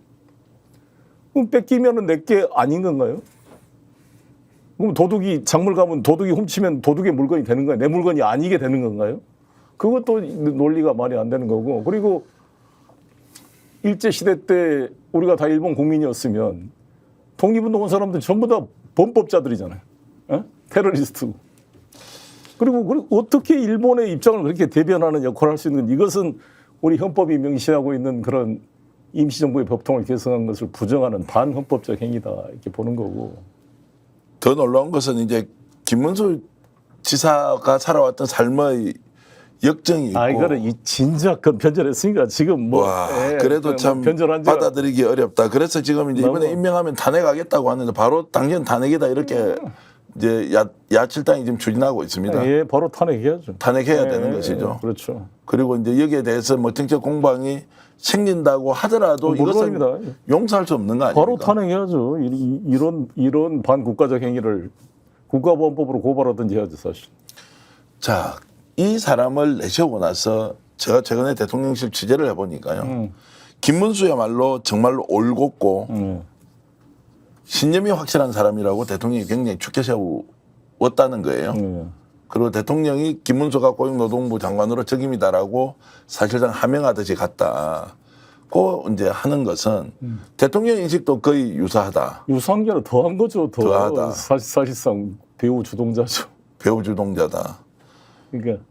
그럼 뺏기면은 내게 아닌 건가요? 그럼 도둑이 작물 가면 도둑이 훔치면 도둑의 물건이 되는 거예요. 내 물건이 아니게 되는 건가요? 그것도 논리가 말이 안 되는 거고. 그리고 일제시대 때 우리가 다 일본 국민이었으면 독립운동한 사람들 전부 다 범법자들이잖아요. 에? 테러리스트고. 그리고 어떻게 일본의 입장을 그렇게 대변하는 역할을 할 수 있는 이것은 우리 헌법이 명시하고 있는 그런 임시정부의 법통을 개성한 것을 부정하는 반헌법적 행위다 이렇게 보는 거고. 더 놀라운 것은 이제 김문수 지사가 살아왔던 삶의 역정이 있고. 이거는 이 진작 변절했으니까 지금 뭐. 와, 그래도 참 변절한 받아들이기 어렵다. 그래서 지금 이제 이번에 너무- 임명하면 탄핵하겠다고 하는데 바로 당연 탄핵이다 이렇게 이제 야칠당이 지금 추진하고 있습니다. 예, 바로 탄핵해야죠. 탄핵해야 예, 되는 예, 것이죠. 그렇죠. 그리고 이제 여기에 대해서 뭐 정책 공방이 생긴다고 하더라도 이것은 물론입니다. 용서할 수 없는 거 아닙니까? 바로 탄핵해야죠. 이런 반국가적 행위를 국가보안법으로 고발하든지 해야죠, 사실. 자, 이 사람을 내세우고 나서 제가 최근에 대통령실 취재를 해보니까요. 김문수야말로 정말로 올곧고 신념이 확실한 사람이라고 대통령이 굉장히 축켜 세웠다는 거예요. 그리고 대통령이 김문수가 고용노동부 장관으로 적임이다라고 사실상 하명하듯이 갔다고 이제 하는 것은 대통령 인식도 거의 유사하다. 유사한 게 아니라 더한 거죠. 더하다. 사실상 배우 주동자죠. 배우 주동자다. 그러니까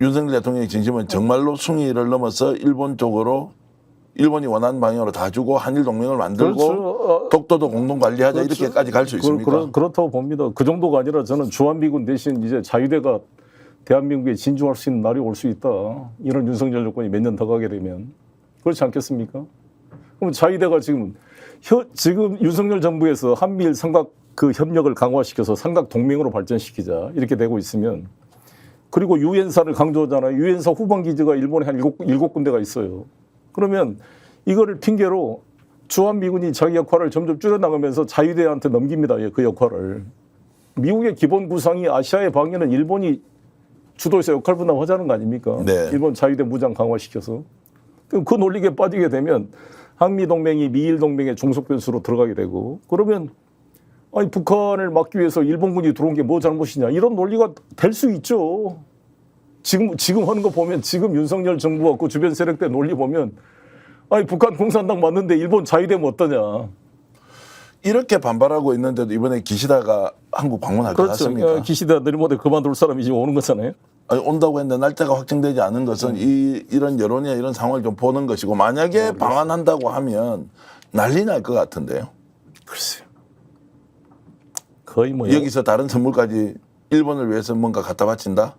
윤석열 대통령의 진심은 정말로 숭의를 넘어서 일본 쪽으로 일본이 원하는 방향으로 다 주고 한일 동맹을 만들고 그렇죠. 독도도 공동 관리하자 그렇죠. 이렇게까지 갈 수 있습니까? 그렇다고 봅니다. 그 정도가 아니라 저는 주한미군 대신 이제 자유대가 대한민국에 진중할 수 있는 날이 올 수 있다. 이런 윤석열 정권이 몇 년 더 가게 되면 그렇지 않겠습니까? 그럼 자유대가 지금 윤석열 정부에서 한미일 삼각 그 협력을 강화시켜서 삼각 동맹으로 발전시키자 이렇게 되고 있으면 그리고 유엔사를 강조하잖아요. 유엔사 후방 기지가 일본에 한 일곱 군데가 있어요. 그러면 이거를 핑계로 주한미군이 자기 역할을 점점 줄여나가면서 자유대한테 넘깁니다. 그 역할을. 미국의 기본 구상이 아시아의 방위는 일본이 주도해서 역할 분담하자는 거 아닙니까? 네. 일본 자유대 무장 강화시켜서. 그럼 그 논리에 빠지게 되면 한미동맹이 미일동맹의 종속변수로 들어가게 되고 그러면 아니 북한을 막기 위해서 일본군이 들어온 게 뭐 잘못이냐 이런 논리가 될 수 있죠. 지금 하는 거 보면 지금 윤석열 정부와 그 주변 세력들 논리 보면 아니 북한 공산당 맞는데 일본 자유되면 어떠냐. 이렇게 반발하고 있는데도 이번에 기시다가 한국 방문할 것 그렇죠. 같습니까? 기시다 내리못에 그만둘 사람이 지금 오는 거잖아요. 아니, 온다고 했는데 날짜가 확정되지 않은 것은 이런 여론이나 이런 상황을 좀 보는 것이고 만약에 방한한다고 하면 난리 날 것 같은데요. 글쎄요. 거의 뭐 여기서 다른 선물까지 일본을 위해서 뭔가 갖다 바친다?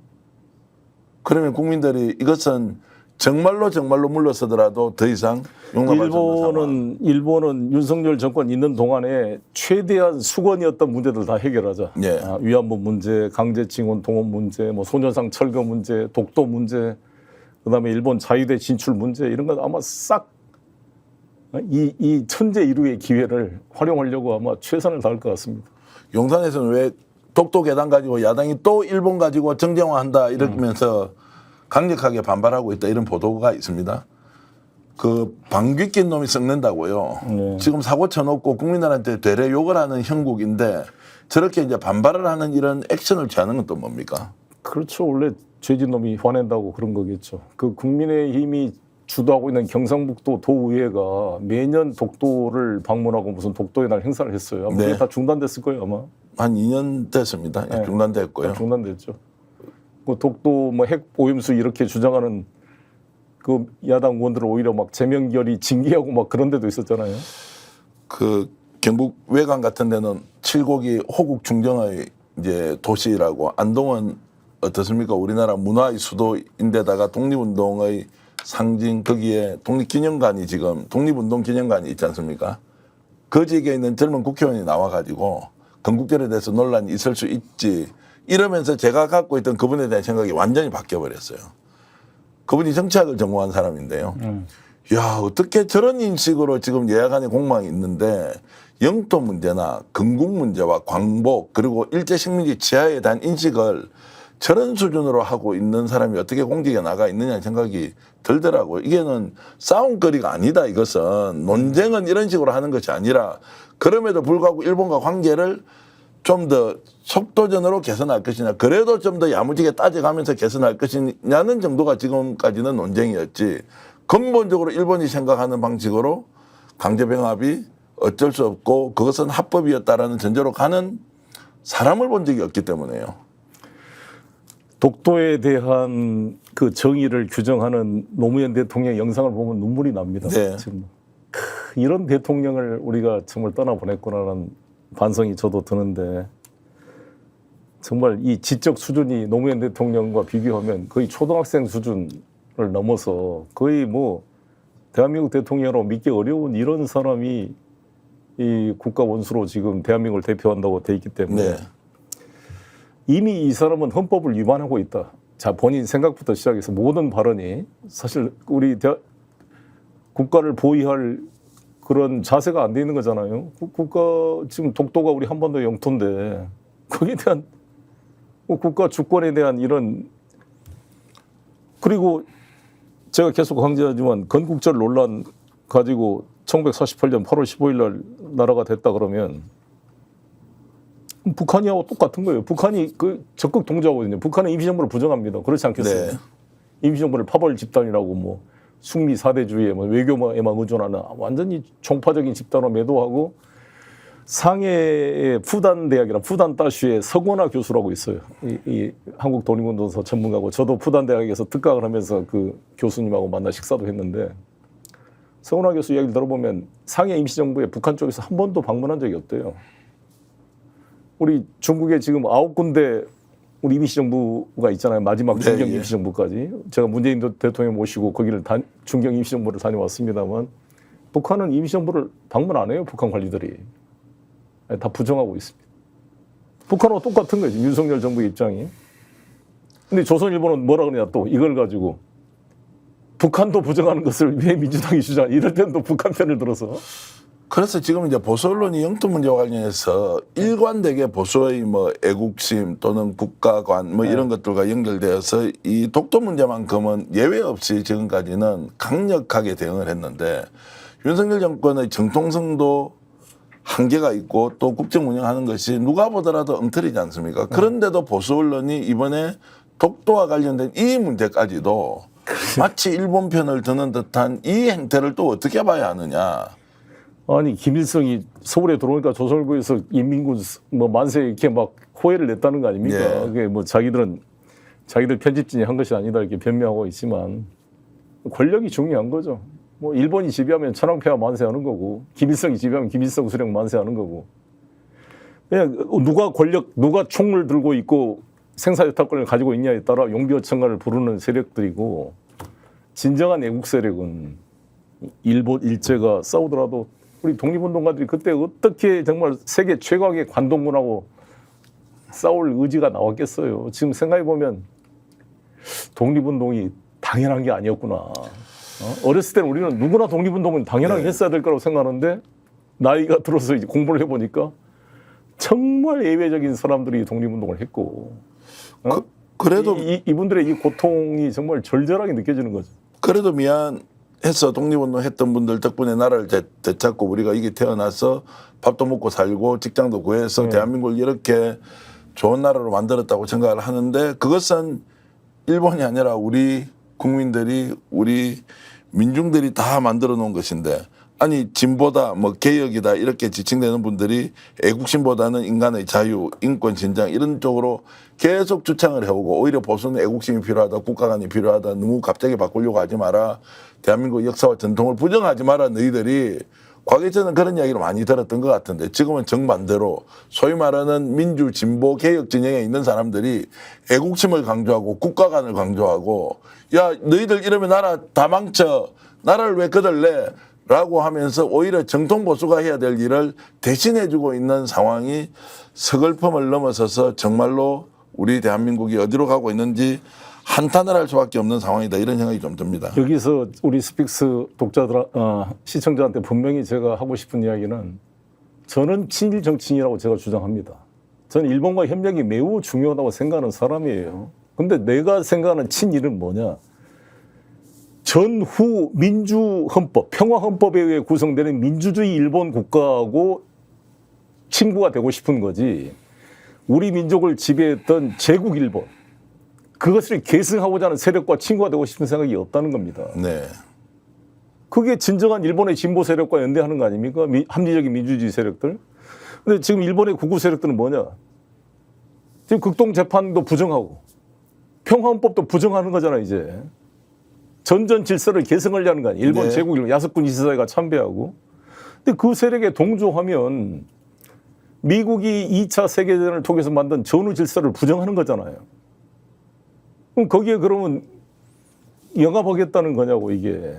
그러면 국민들이 이것은 정말로 물러서더라도 더 이상 용납할 수 없는 상황. 일본은 윤석열 정권 있는 동안에 최대한 수건이었던 문제들 다 해결하자. 예. 위안부 문제, 강제징원 동원 문제, 뭐 소녀상 철거 문제, 독도 문제, 그다음에 일본 자유대 진출 문제 이런 건 아마 싹 이 천재 이루의 기회를 활용하려고 아마 최선을 다할 것 같습니다. 용산에서는 왜 독도 계단 가지고 야당이 또 일본 가지고 정쟁화한다 이러면서 강력하게 반발하고 있다 이런 보도가 있습니다. 그 방귀 낀 놈이 썩는다고요. 네. 지금 사고 쳐놓고 국민들한테 되레 욕을 하는 형국인데 저렇게 이제 반발을 하는 이런 액션을 취하는 건 또 뭡니까? 그렇죠. 원래 죄진 놈이 화낸다고 그런 거겠죠. 그 국민의힘이 주도하고 있는 경상북도 도의회가 매년 독도를 방문하고 무슨 독도의 날 행사를 했어요. 아마 네. 그게 다 중단됐을 거예요, 아마. 한 2년 됐습니다. 네. 중단됐고요. 중단됐죠. 그 독도 뭐 핵 오염수 이렇게 주장하는 그 야당 의원들을 오히려 막 제명결의 징계하고 막 그런 데도 있었잖아요. 그 경북 외관 같은 데는 칠곡이 호국 중정의 이제 도시라고 안동은 어떻습니까? 우리나라 문화의 수도인데다가 독립운동의 상징 거기에 독립기념관이 지금 독립운동기념관이 있지 않습니까? 그 지역에 있는 젊은 국회의원이 나와가지고 건국절에 대해서 논란이 있을 수 있지 이러면서 제가 갖고 있던 그분에 대한 생각이 완전히 바뀌어버렸어요. 그분이 정치학을 전공한 사람인데요. 야, 어떻게 저런 인식으로 지금 여야 간의 공방이 있는데 영토 문제나 건국 문제와 광복 그리고 일제 식민지 지하에 대한 인식을 저런 수준으로 하고 있는 사람이 어떻게 공직에 나가 있느냐는 생각이 들더라고요. 이게는 싸움거리가 아니다. 이것은 논쟁은 이런 식으로 하는 것이 아니라 그럼에도 불구하고 일본과 관계를 좀 더 속도전으로 개선할 것이냐 그래도 좀 더 야무지게 따져가면서 개선할 것이냐는 정도가 지금까지는 논쟁이었지 근본적으로 일본이 생각하는 방식으로 강제병합이 어쩔 수 없고 그것은 합법이었다라는 전제로 가는 사람을 본 적이 없기 때문에요. 독도에 대한 그 정의를 규정하는 노무현 대통령 영상을 보면 눈물이 납니다. 네. 지금 이런 대통령을 우리가 정말 떠나보냈구나라는 반성이 저도 드는데 정말 이 지적 수준이 노무현 대통령과 비교하면 거의 초등학생 수준을 넘어서 거의 뭐 대한민국 대통령으로 믿기 어려운 이런 사람이 이 국가 원수로 지금 대한민국을 대표한다고 돼 있기 때문에 네. 이미 이 사람은 헌법을 위반하고 있다. 자, 본인 생각부터 시작해서 모든 발언이 사실 우리 국가를 보위할 그런 자세가 안 돼 있는 거잖아요. 국가 지금 독도가 우리 한반도 영토인데 거기에 대한 국가 주권에 대한 이런 그리고 제가 계속 강조하지만 건국절 논란 가지고 1948년 8월 15일 날 나라가 됐다 그러면 북한이하고 똑같은 거예요. 북한이 그 적극 동조하거든요. 북한은 임시정부를 부정합니다. 그렇지 않겠어요? 네. 임시정부를 파벌 집단이라고 뭐 숙미 사대주의에 뭐 외교에만 의존하는 완전히 종파적인 집단으로 매도하고 상해의 푸단 대학이랑 푸단 다슈의 서건화 교수라고 있어요. 이 한국 독립운동서 전문가고 저도 푸단 대학에서 특강을 하면서 그 교수님하고 만나 식사도 했는데 서건화 교수 이야기를 들어보면 상해 임시정부에 북한 쪽에서 한 번도 방문한 적이 없대요. 우리 중국에 지금 9군데 우리 임시정부가 있잖아요. 마지막 중경 네, 임시정부까지. 제가 문재인 대통령 모시고 거기를 중경 임시정부를 다녀왔습니다만 북한은 임시정부를 방문 안 해요. 북한 관리들이. 다 부정하고 있습니다. 북한하고 똑같은 거지. 윤석열 정부의 입장이. 근데 조선일보는 뭐라 그러냐 또 이걸 가지고 북한도 부정하는 것을 왜 민주당이 주장? 이럴 때는 또 북한 편을 들어서. 그래서 지금 이제 보수 언론이 영토 문제와 관련해서 일관되게 보수의 뭐 애국심 또는 국가관 뭐 이런 것들과 연결되어서 이 독도 문제만큼은 예외 없이 지금까지는 강력하게 대응을 했는데 윤석열 정권의 정통성도 한계가 있고 또 국정 운영하는 것이 누가 보더라도 엉터리지 않습니까? 그런데도 보수 언론이 이번에 독도와 관련된 이 문제까지도 마치 일본 편을 드는 듯한 이 행태를 또 어떻게 봐야 하느냐. 아니 김일성이 서울에 들어오니까 조선일보에서 인민군 뭐 만세 이렇게 막 호해를 냈다는 거 아닙니까? 예. 그게 뭐 자기들 편집진이 한 것이 아니다 이렇게 변명하고 있지만 권력이 중요한 거죠. 뭐 일본이 지배하면 천황폐하 만세하는 거고 김일성이 지배하면 김일성 수령 만세하는 거고 그냥 누가 총을 들고 있고 생사여탈권을 가지고 있냐에 따라 용비어천가를 부르는 세력들이고 진정한 애국 세력은 일본 일제가 싸우더라도 우리 독립운동가들이 그때 어떻게 정말 세계 최강의 관동군하고 싸울 의지가 나왔겠어요. 지금 생각해보면 독립운동이 당연한 게 아니었구나. 어렸을 때는 우리는 누구나 독립운동은 당연하게 했어야 될 거라고 생각하는데 나이가 들어서 이제 공부를 해보니까 정말 예외적인 사람들이 독립운동을 했고 그래도 이분들의 이 고통이 정말 절절하게 느껴지는 거죠. 그래도 미안해서 독립운동 했던 분들 덕분에 나라를 되찾고 우리가 이게 태어나서 밥도 먹고 살고 직장도 구해서 대한민국을 이렇게 좋은 나라로 만들었다고 생각을 하는데 그것은 일본이 아니라 우리 국민들이 우리 민중들이 다 만들어 놓은 것인데 아니 진보다 뭐 개혁이다 이렇게 지칭되는 분들이 애국심보다는 인간의 자유, 인권 진장 이런 쪽으로 계속 주창을 해오고 오히려 보수는 애국심이 필요하다, 국가관이 필요하다, 너무 갑자기 바꾸려고 하지 마라, 대한민국 역사와 전통을 부정하지 마라 너희들이 과거에 저는 그런 이야기를 많이 들었던 것 같은데 지금은 정반대로 소위 말하는 민주, 진보, 개혁 진영에 있는 사람들이 애국심을 강조하고 국가관을 강조하고 야 너희들 이러면 나라 다 망쳐 나라를 왜 거들래 라고 하면서 오히려 정통보수가 해야 될 일을 대신해주고 있는 상황이 서글픔을 넘어서서 정말로 우리 대한민국이 어디로 가고 있는지 한탄을 할 수밖에 없는 상황이다 이런 생각이 좀 듭니다. 여기서 우리 스픽스 독자들 시청자한테 분명히 제가 하고 싶은 이야기는 저는 친일 정치인이라고 제가 주장합니다. 저는 일본과 협력이 매우 중요하다고 생각하는 사람이에요. 근데 내가 생각하는 친일은 뭐냐? 전후 민주헌법, 평화헌법에 의해 구성되는 민주주의 일본 국가하고 친구가 되고 싶은 거지. 우리 민족을 지배했던 제국 일본, 그것을 계승하고자 하는 세력과 친구가 되고 싶은 생각이 없다는 겁니다. 네. 그게 진정한 일본의 진보 세력과 연대하는 거 아닙니까? 합리적인 민주주의 세력들. 근데 지금 일본의 극우 세력들은 뭐냐? 지금 극동재판도 부정하고 평화헌법도 부정하는 거잖아 이제. 전전 질서를 계승하려는 거 아니에요. 일본 네. 제국 일본 야스쿠니 시사회가 참배하고. 근데 그 세력에 동조하면 미국이 2차 세계대전을 통해서 만든 전후 질서를 부정하는 거잖아요. 그럼 거기에 그러면 영합하겠다는 거냐고 이게.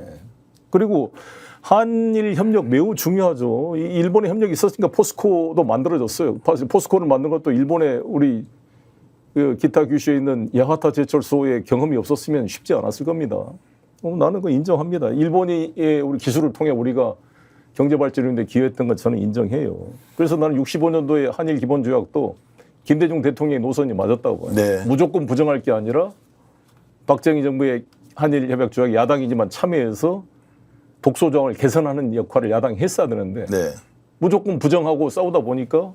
그리고 한일 협력 매우 중요하죠. 일본의 협력이 있었으니까 포스코도 만들어졌어요. 포스코를 만든 것도 일본의 우리 기타 규슈에 있는 야하타 제철소의 경험이 없었으면 쉽지 않았을 겁니다. 나는 그거 인정합니다. 일본이 우리 기술을 통해 우리가 경제 발전에 기여했던 건 저는 인정해요. 그래서 나는 65년도에 한일 기본 조약도 김대중 대통령의 노선이 맞았다고 봐요. 네. 무조건 부정할 게 아니라 박정희 정부의 한일 협약 조약 야당이지만 참여해서 독소 조항을 개선하는 역할을 야당이 했어야 되는데 네. 무조건 부정하고 싸우다 보니까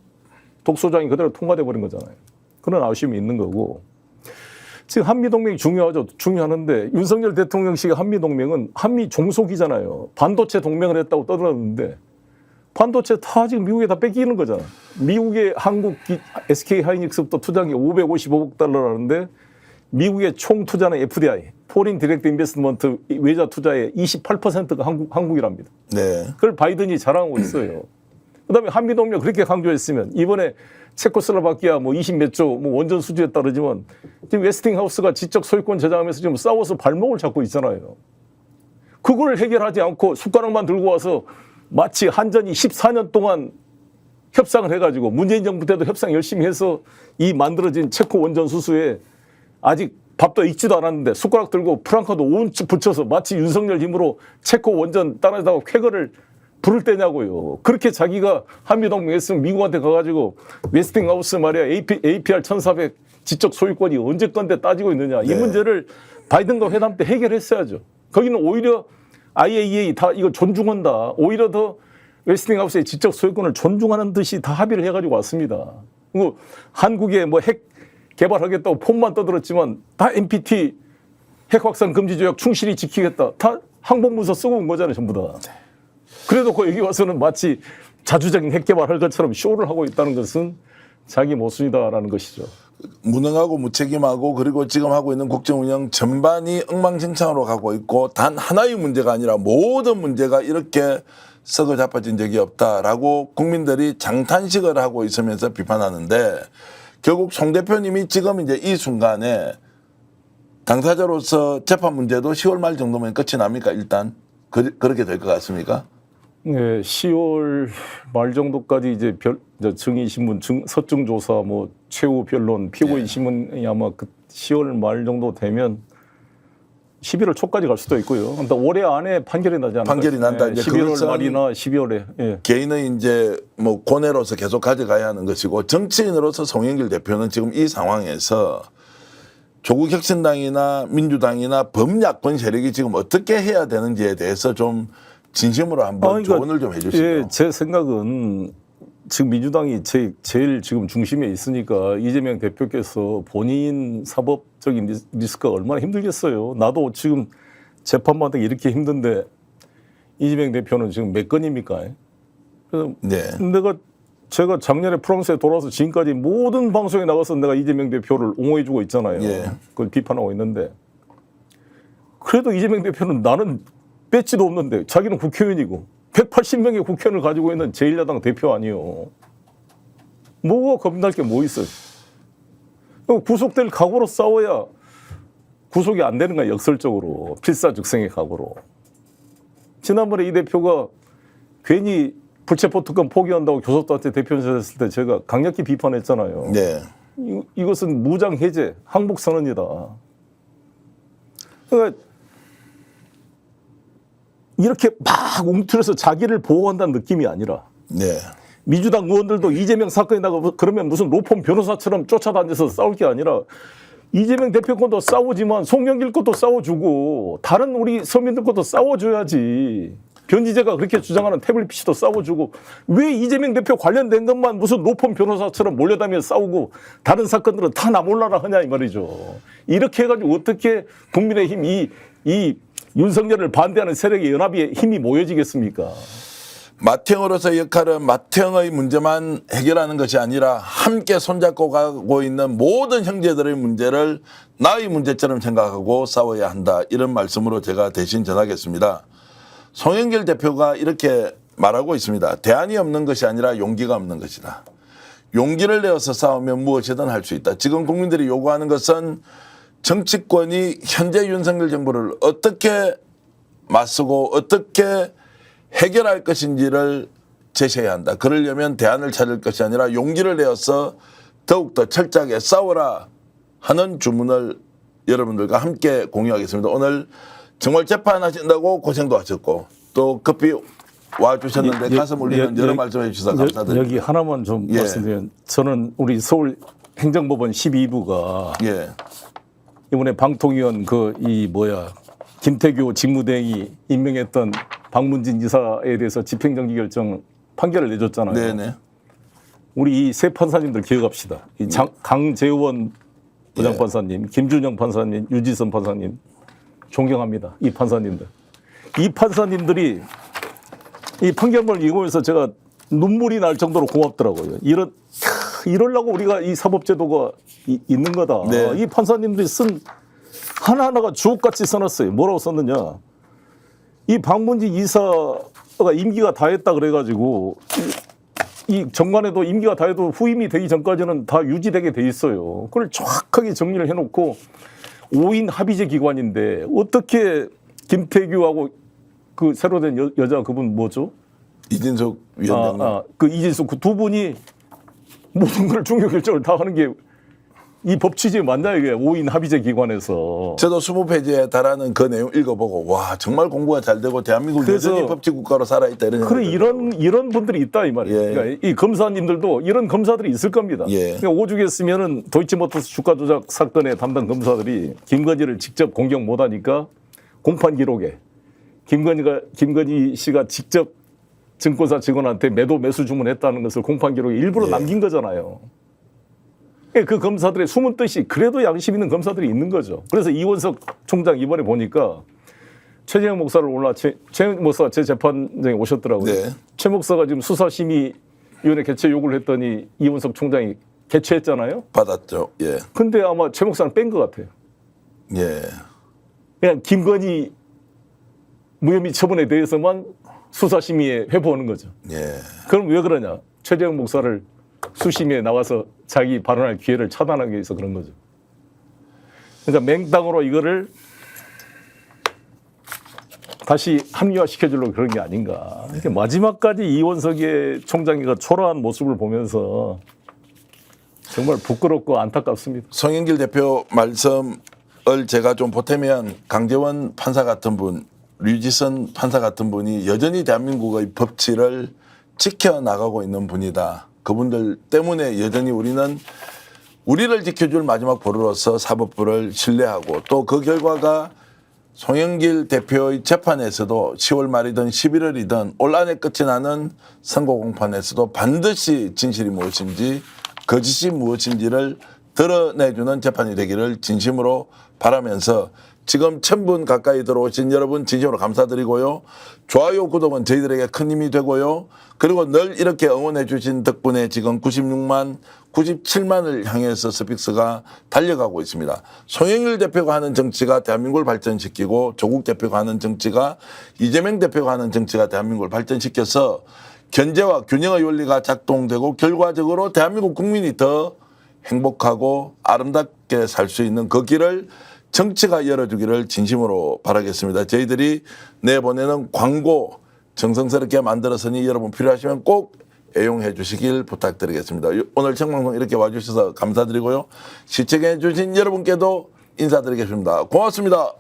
독소 조항이 그대로 통과돼 버린 거잖아요. 그런 아쉬움이 있는 거고. 지금 한미동맹이 중요하죠. 중요하는데 윤석열 대통령식 한미동맹은 한미 종속이잖아요. 반도체 동맹을 했다고 떠들었는데 반도체 다 지금 미국에 다 뺏기는 거잖아. 미국의 SK 하이닉스부터 투자한 게 555억 달러라는데 미국의 총 투자는 FDI, 포린 디렉트 인베스트먼트 외자 투자의 28%가 한국이랍니다. 네. 그걸 바이든이 자랑하고 있어요. 그다음에 한미동맹 그렇게 강조했으면 이번에 체코슬로바키아 뭐 20몇 조 뭐 원전 수주에 따르지만 지금 웨스팅하우스가 지적 소유권 저장하면서 지금 싸워서 발목을 잡고 있잖아요. 그걸 해결하지 않고 숟가락만 들고 와서 마치 한전이 14년 동안 협상을 해가지고 문재인 정부 때도 협상 열심히 해서 이 만들어진 체코 원전 수수에 아직 밥도 익지도 않았는데 숟가락 들고 프랑카도 온치 붙여서 마치 윤석열 힘으로 체코 원전 따라다가 쾌거를 부를 때냐고요. 그렇게 자기가 한미동맹 했으면 미국한테 가가지고 웨스팅하우스 말이야 APR 1400 지적 소유권이 언제 건데 따지고 있느냐. 이 네. 문제를 바이든과 회담 때 해결했어야죠. 거기는 오히려 IAEA 다 이거 존중한다. 오히려 더 웨스팅하우스의 지적 소유권을 존중하는 듯이 다 합의를 해가지고 왔습니다. 그리고 한국에 뭐 핵 개발하겠다고 폰만 떠들었지만 다 NPT 핵 확산 금지 조약 충실히 지키겠다. 다 항복문서 쓰고 온 거잖아요, 전부 다. 그래도 여기 와서는 마치 자주적인 핵 개발할 것처럼 쇼를 하고 있다는 것은 자기 모순이다라는 것이죠. 무능하고 무책임하고 그리고 지금 하고 있는 국정 운영 전반이 엉망진창으로 가고 있고 단 하나의 문제가 아니라 모든 문제가 이렇게 썩어 자빠진 적이 없다라고 국민들이 장탄식을 하고 있으면서 비판하는데 결국 송 대표님이 지금 이제 이 순간에 당사자로서 재판 문제도 10월 말 정도면 끝이 납니까? 일단 그렇게 될 것 같습니까? 네, 10월 말 정도까지 이제 증인 신문, 서증 조사, 뭐 최후 변론, 피고인 신문이 아마 그 10월 말 정도 되면 11월 초까지 갈 수도 있고요. 그러니까 올해 안에 판결이 나지 않을까? 판결이 난다. 이제 11월 그것은 말이나 12월에. 예. 개인의 이제 뭐 고뇌로서 계속 가져가야 하는 것이고 정치인으로서 송영길 대표는 지금 이 상황에서 조국 혁신당이나 민주당이나 범야권 세력이 지금 어떻게 해야 되는지에 대해서 좀 진심으로 한번 조언을 좀 해주시죠. 예, 제 생각은 지금 민주당이 제일 지금 중심에 있으니까 이재명 대표께서 본인 사법적인 리스크가 얼마나 힘들겠어요. 나도 지금 재판받기 이렇게 힘든데 이재명 대표는 지금 몇 건입니까? 그래서 네. 제가 작년에 프랑스에 돌아와서 지금까지 모든 방송에 나가서 내가 이재명 대표를 옹호해주고 있잖아요. 예. 그걸 비판하고 있는데 그래도 이재명 대표는 나는 배지도 없는데 자기는 국회의원이고 180명의 국회의원을 가지고 있는 제1야당 대표 아니요. 뭐가 겁날 게 뭐 있어요. 구속될 각오로 싸워야 구속이 안 되는 거야. 역설적으로. 필사즉생의 각오로. 지난번에 이 대표가 괜히 불체포 특권 포기한다고 교섭단체 대표연설 했을 때 제가 강력히 비판했잖아요. 네. 이것은 무장 해제, 항복 선언이다. 그러니까 이렇게 막 웅틀어서 자기를 보호한다는 느낌이 아니라 네. 민주당 의원들도 이재명 사건이 나고 그러면 무슨 로펌 변호사처럼 쫓아다녀서 싸울 게 아니라 이재명 대표 것도 싸우지만 송영길 것도 싸워주고 다른 우리 서민들 것도 싸워줘야지. 변희재가 그렇게 주장하는 태블릿 PC도 싸워주고 왜 이재명 대표 관련된 것만 무슨 로펌 변호사처럼 몰려다니며 싸우고 다른 사건들은 다 나 몰라라 하냐 이 말이죠. 이렇게 해가지고 어떻게 국민의힘 이 윤석열을 반대하는 세력의 연합의 힘이 모여지겠습니까? 맏형으로서의 역할은 맏형의 문제만 해결하는 것이 아니라 함께 손잡고 가고 있는 모든 형제들의 문제를 나의 문제처럼 생각하고 싸워야 한다. 이런 말씀으로 제가 대신 전하겠습니다. 송영길 대표가 이렇게 말하고 있습니다. 대안이 없는 것이 아니라 용기가 없는 것이다. 용기를 내어서 싸우면 무엇이든 할 수 있다. 지금 국민들이 요구하는 것은 정치권이 현재 윤석열 정부를 어떻게 맞서고 어떻게 해결할 것인지를 제시해야 한다. 그러려면 대안을 찾을 것이 아니라 용기를 내어서 더욱더 철저하게 싸워라 하는 주문을 여러분들과 함께 공유하겠습니다. 오늘 정말 재판하신다고 고생도 하셨고 또 급히 와주셨는데 가슴 울리는 여러 말씀해 주셔서 감사드립니다. 여기 하나만 좀 말씀드리면 저는 우리 서울 행정법원 12부가 이번에 방통위원 김태규 직무대행이 임명했던 박문진 이사에 대해서 집행정지 결정 판결을 내줬잖아요. 네네. 우리 이 세 판사님들 기억합시다. 강재원 부장판사님, 김준영 판사님, 유지선 판사님 존경합니다. 이 판사님들. 이 판사님들이 이 판결문을 읽으면서 제가 눈물이 날 정도로 고맙더라고요. 이러려고 우리가 이 사법제도가 있는 거다. 네. 이 판사님들이 쓴 하나하나가 주옥같이 써놨어요. 뭐라고 썼느냐. 이 박문지 이사가 임기가 다 했다 그래가지고 이 정관에도 임기가 다 해도 후임이 되기 전까지는 다 유지되게 돼 있어요. 그걸 정확하게 정리를 해놓고 5인 합의제 기관인데 어떻게 김태규하고 그 새로 된 여자 그분 뭐죠? 이진석 위원장님. 그 이진숙 그 두 분이 모든 걸 중요 결정을 다 하는 게 이 법 취지에 맞나 이게 5인 합의제 기관에서. 저도 20페이지에 달하는 그 내용 읽어보고 와 정말 공부가 잘 되고 대한민국 그래서 여전히 법치 국가로 살아있다 이런 그래 생각이 이런 분들이 있다 이 말이에요. 예. 그러니까 이 검사님들도 이런 검사들이 있을 겁니다. 예. 그러니까 오죽했으면은 도이치모터스 주가 조작 사건의 담당 검사들이 김건희를 직접 공격 못하니까 공판 기록에 김건희 씨가 직접 증권사 직원한테 매수 주문했다는 것을 공판 기록에 일부러 예. 남긴 거잖아요. 그 검사들의 숨은 뜻이 그래도 양심 있는 검사들이 있는 거죠. 그래서 이원석 총장 이번에 보니까 최재형 목사를 최재형 목사가 제 재판장에 오셨더라고요. 네. 최 목사가 지금 수사심의위원회 개최 요구를 했더니 이원석 총장이 개최했잖아요. 받았죠. 예. 근데 아마 최 목사는 뺀 것 같아요. 예. 그냥 김건희 무혐의 처분에 대해서만 수사심의에 회부하는 거죠. 예. 그럼 왜 그러냐? 최재형 목사를 수심에 나와서 자기 발언할 기회를 차단하기 위해서 그런 거죠. 그러니까 맹땅으로 이거를 다시 합리화시켜주려고 그런 게 아닌가. 이렇게 마지막까지 이원석의 총장이가 초라한 모습을 보면서 정말 부끄럽고 안타깝습니다. 송영길 대표 말씀을 제가 좀 보태면 강재원 판사 같은 분, 류지선 판사 같은 분이 여전히 대한민국의 법치를 지켜나가고 있는 분이다. 그분들 때문에 여전히 우리를 지켜줄 마지막 보루로서 사법부를 신뢰하고 또 그 결과가 송영길 대표의 재판에서도 10월 말이든 11월이든 올 한해 끝이 나는 선고 공판에서도 반드시 진실이 무엇인지 거짓이 무엇인지를 드러내주는 재판이 되기를 진심으로 바라면서 지금 1000분 가까이 들어오신 여러분 진심으로 감사드리고요. 좋아요, 구독은 저희들에게 큰 힘이 되고요. 그리고 늘 이렇게 응원해 주신 덕분에 지금 96만, 97만을 향해서 스픽스가 달려가고 있습니다. 송영길 대표가 하는 정치가 대한민국을 발전시키고 조국 대표가 하는 정치가 이재명 대표가 하는 정치가 대한민국을 발전시켜서 견제와 균형의 원리가 작동되고 결과적으로 대한민국 국민이 더 행복하고 아름답게 살 수 있는 그 길을 정치가 열어주기를 진심으로 바라겠습니다. 저희들이 내보내는 광고 정성스럽게 만들었으니 여러분 필요하시면 꼭 애용해 주시길 부탁드리겠습니다. 오늘 생방송 이렇게 와주셔서 감사드리고요. 시청해 주신 여러분께도 인사드리겠습니다. 고맙습니다.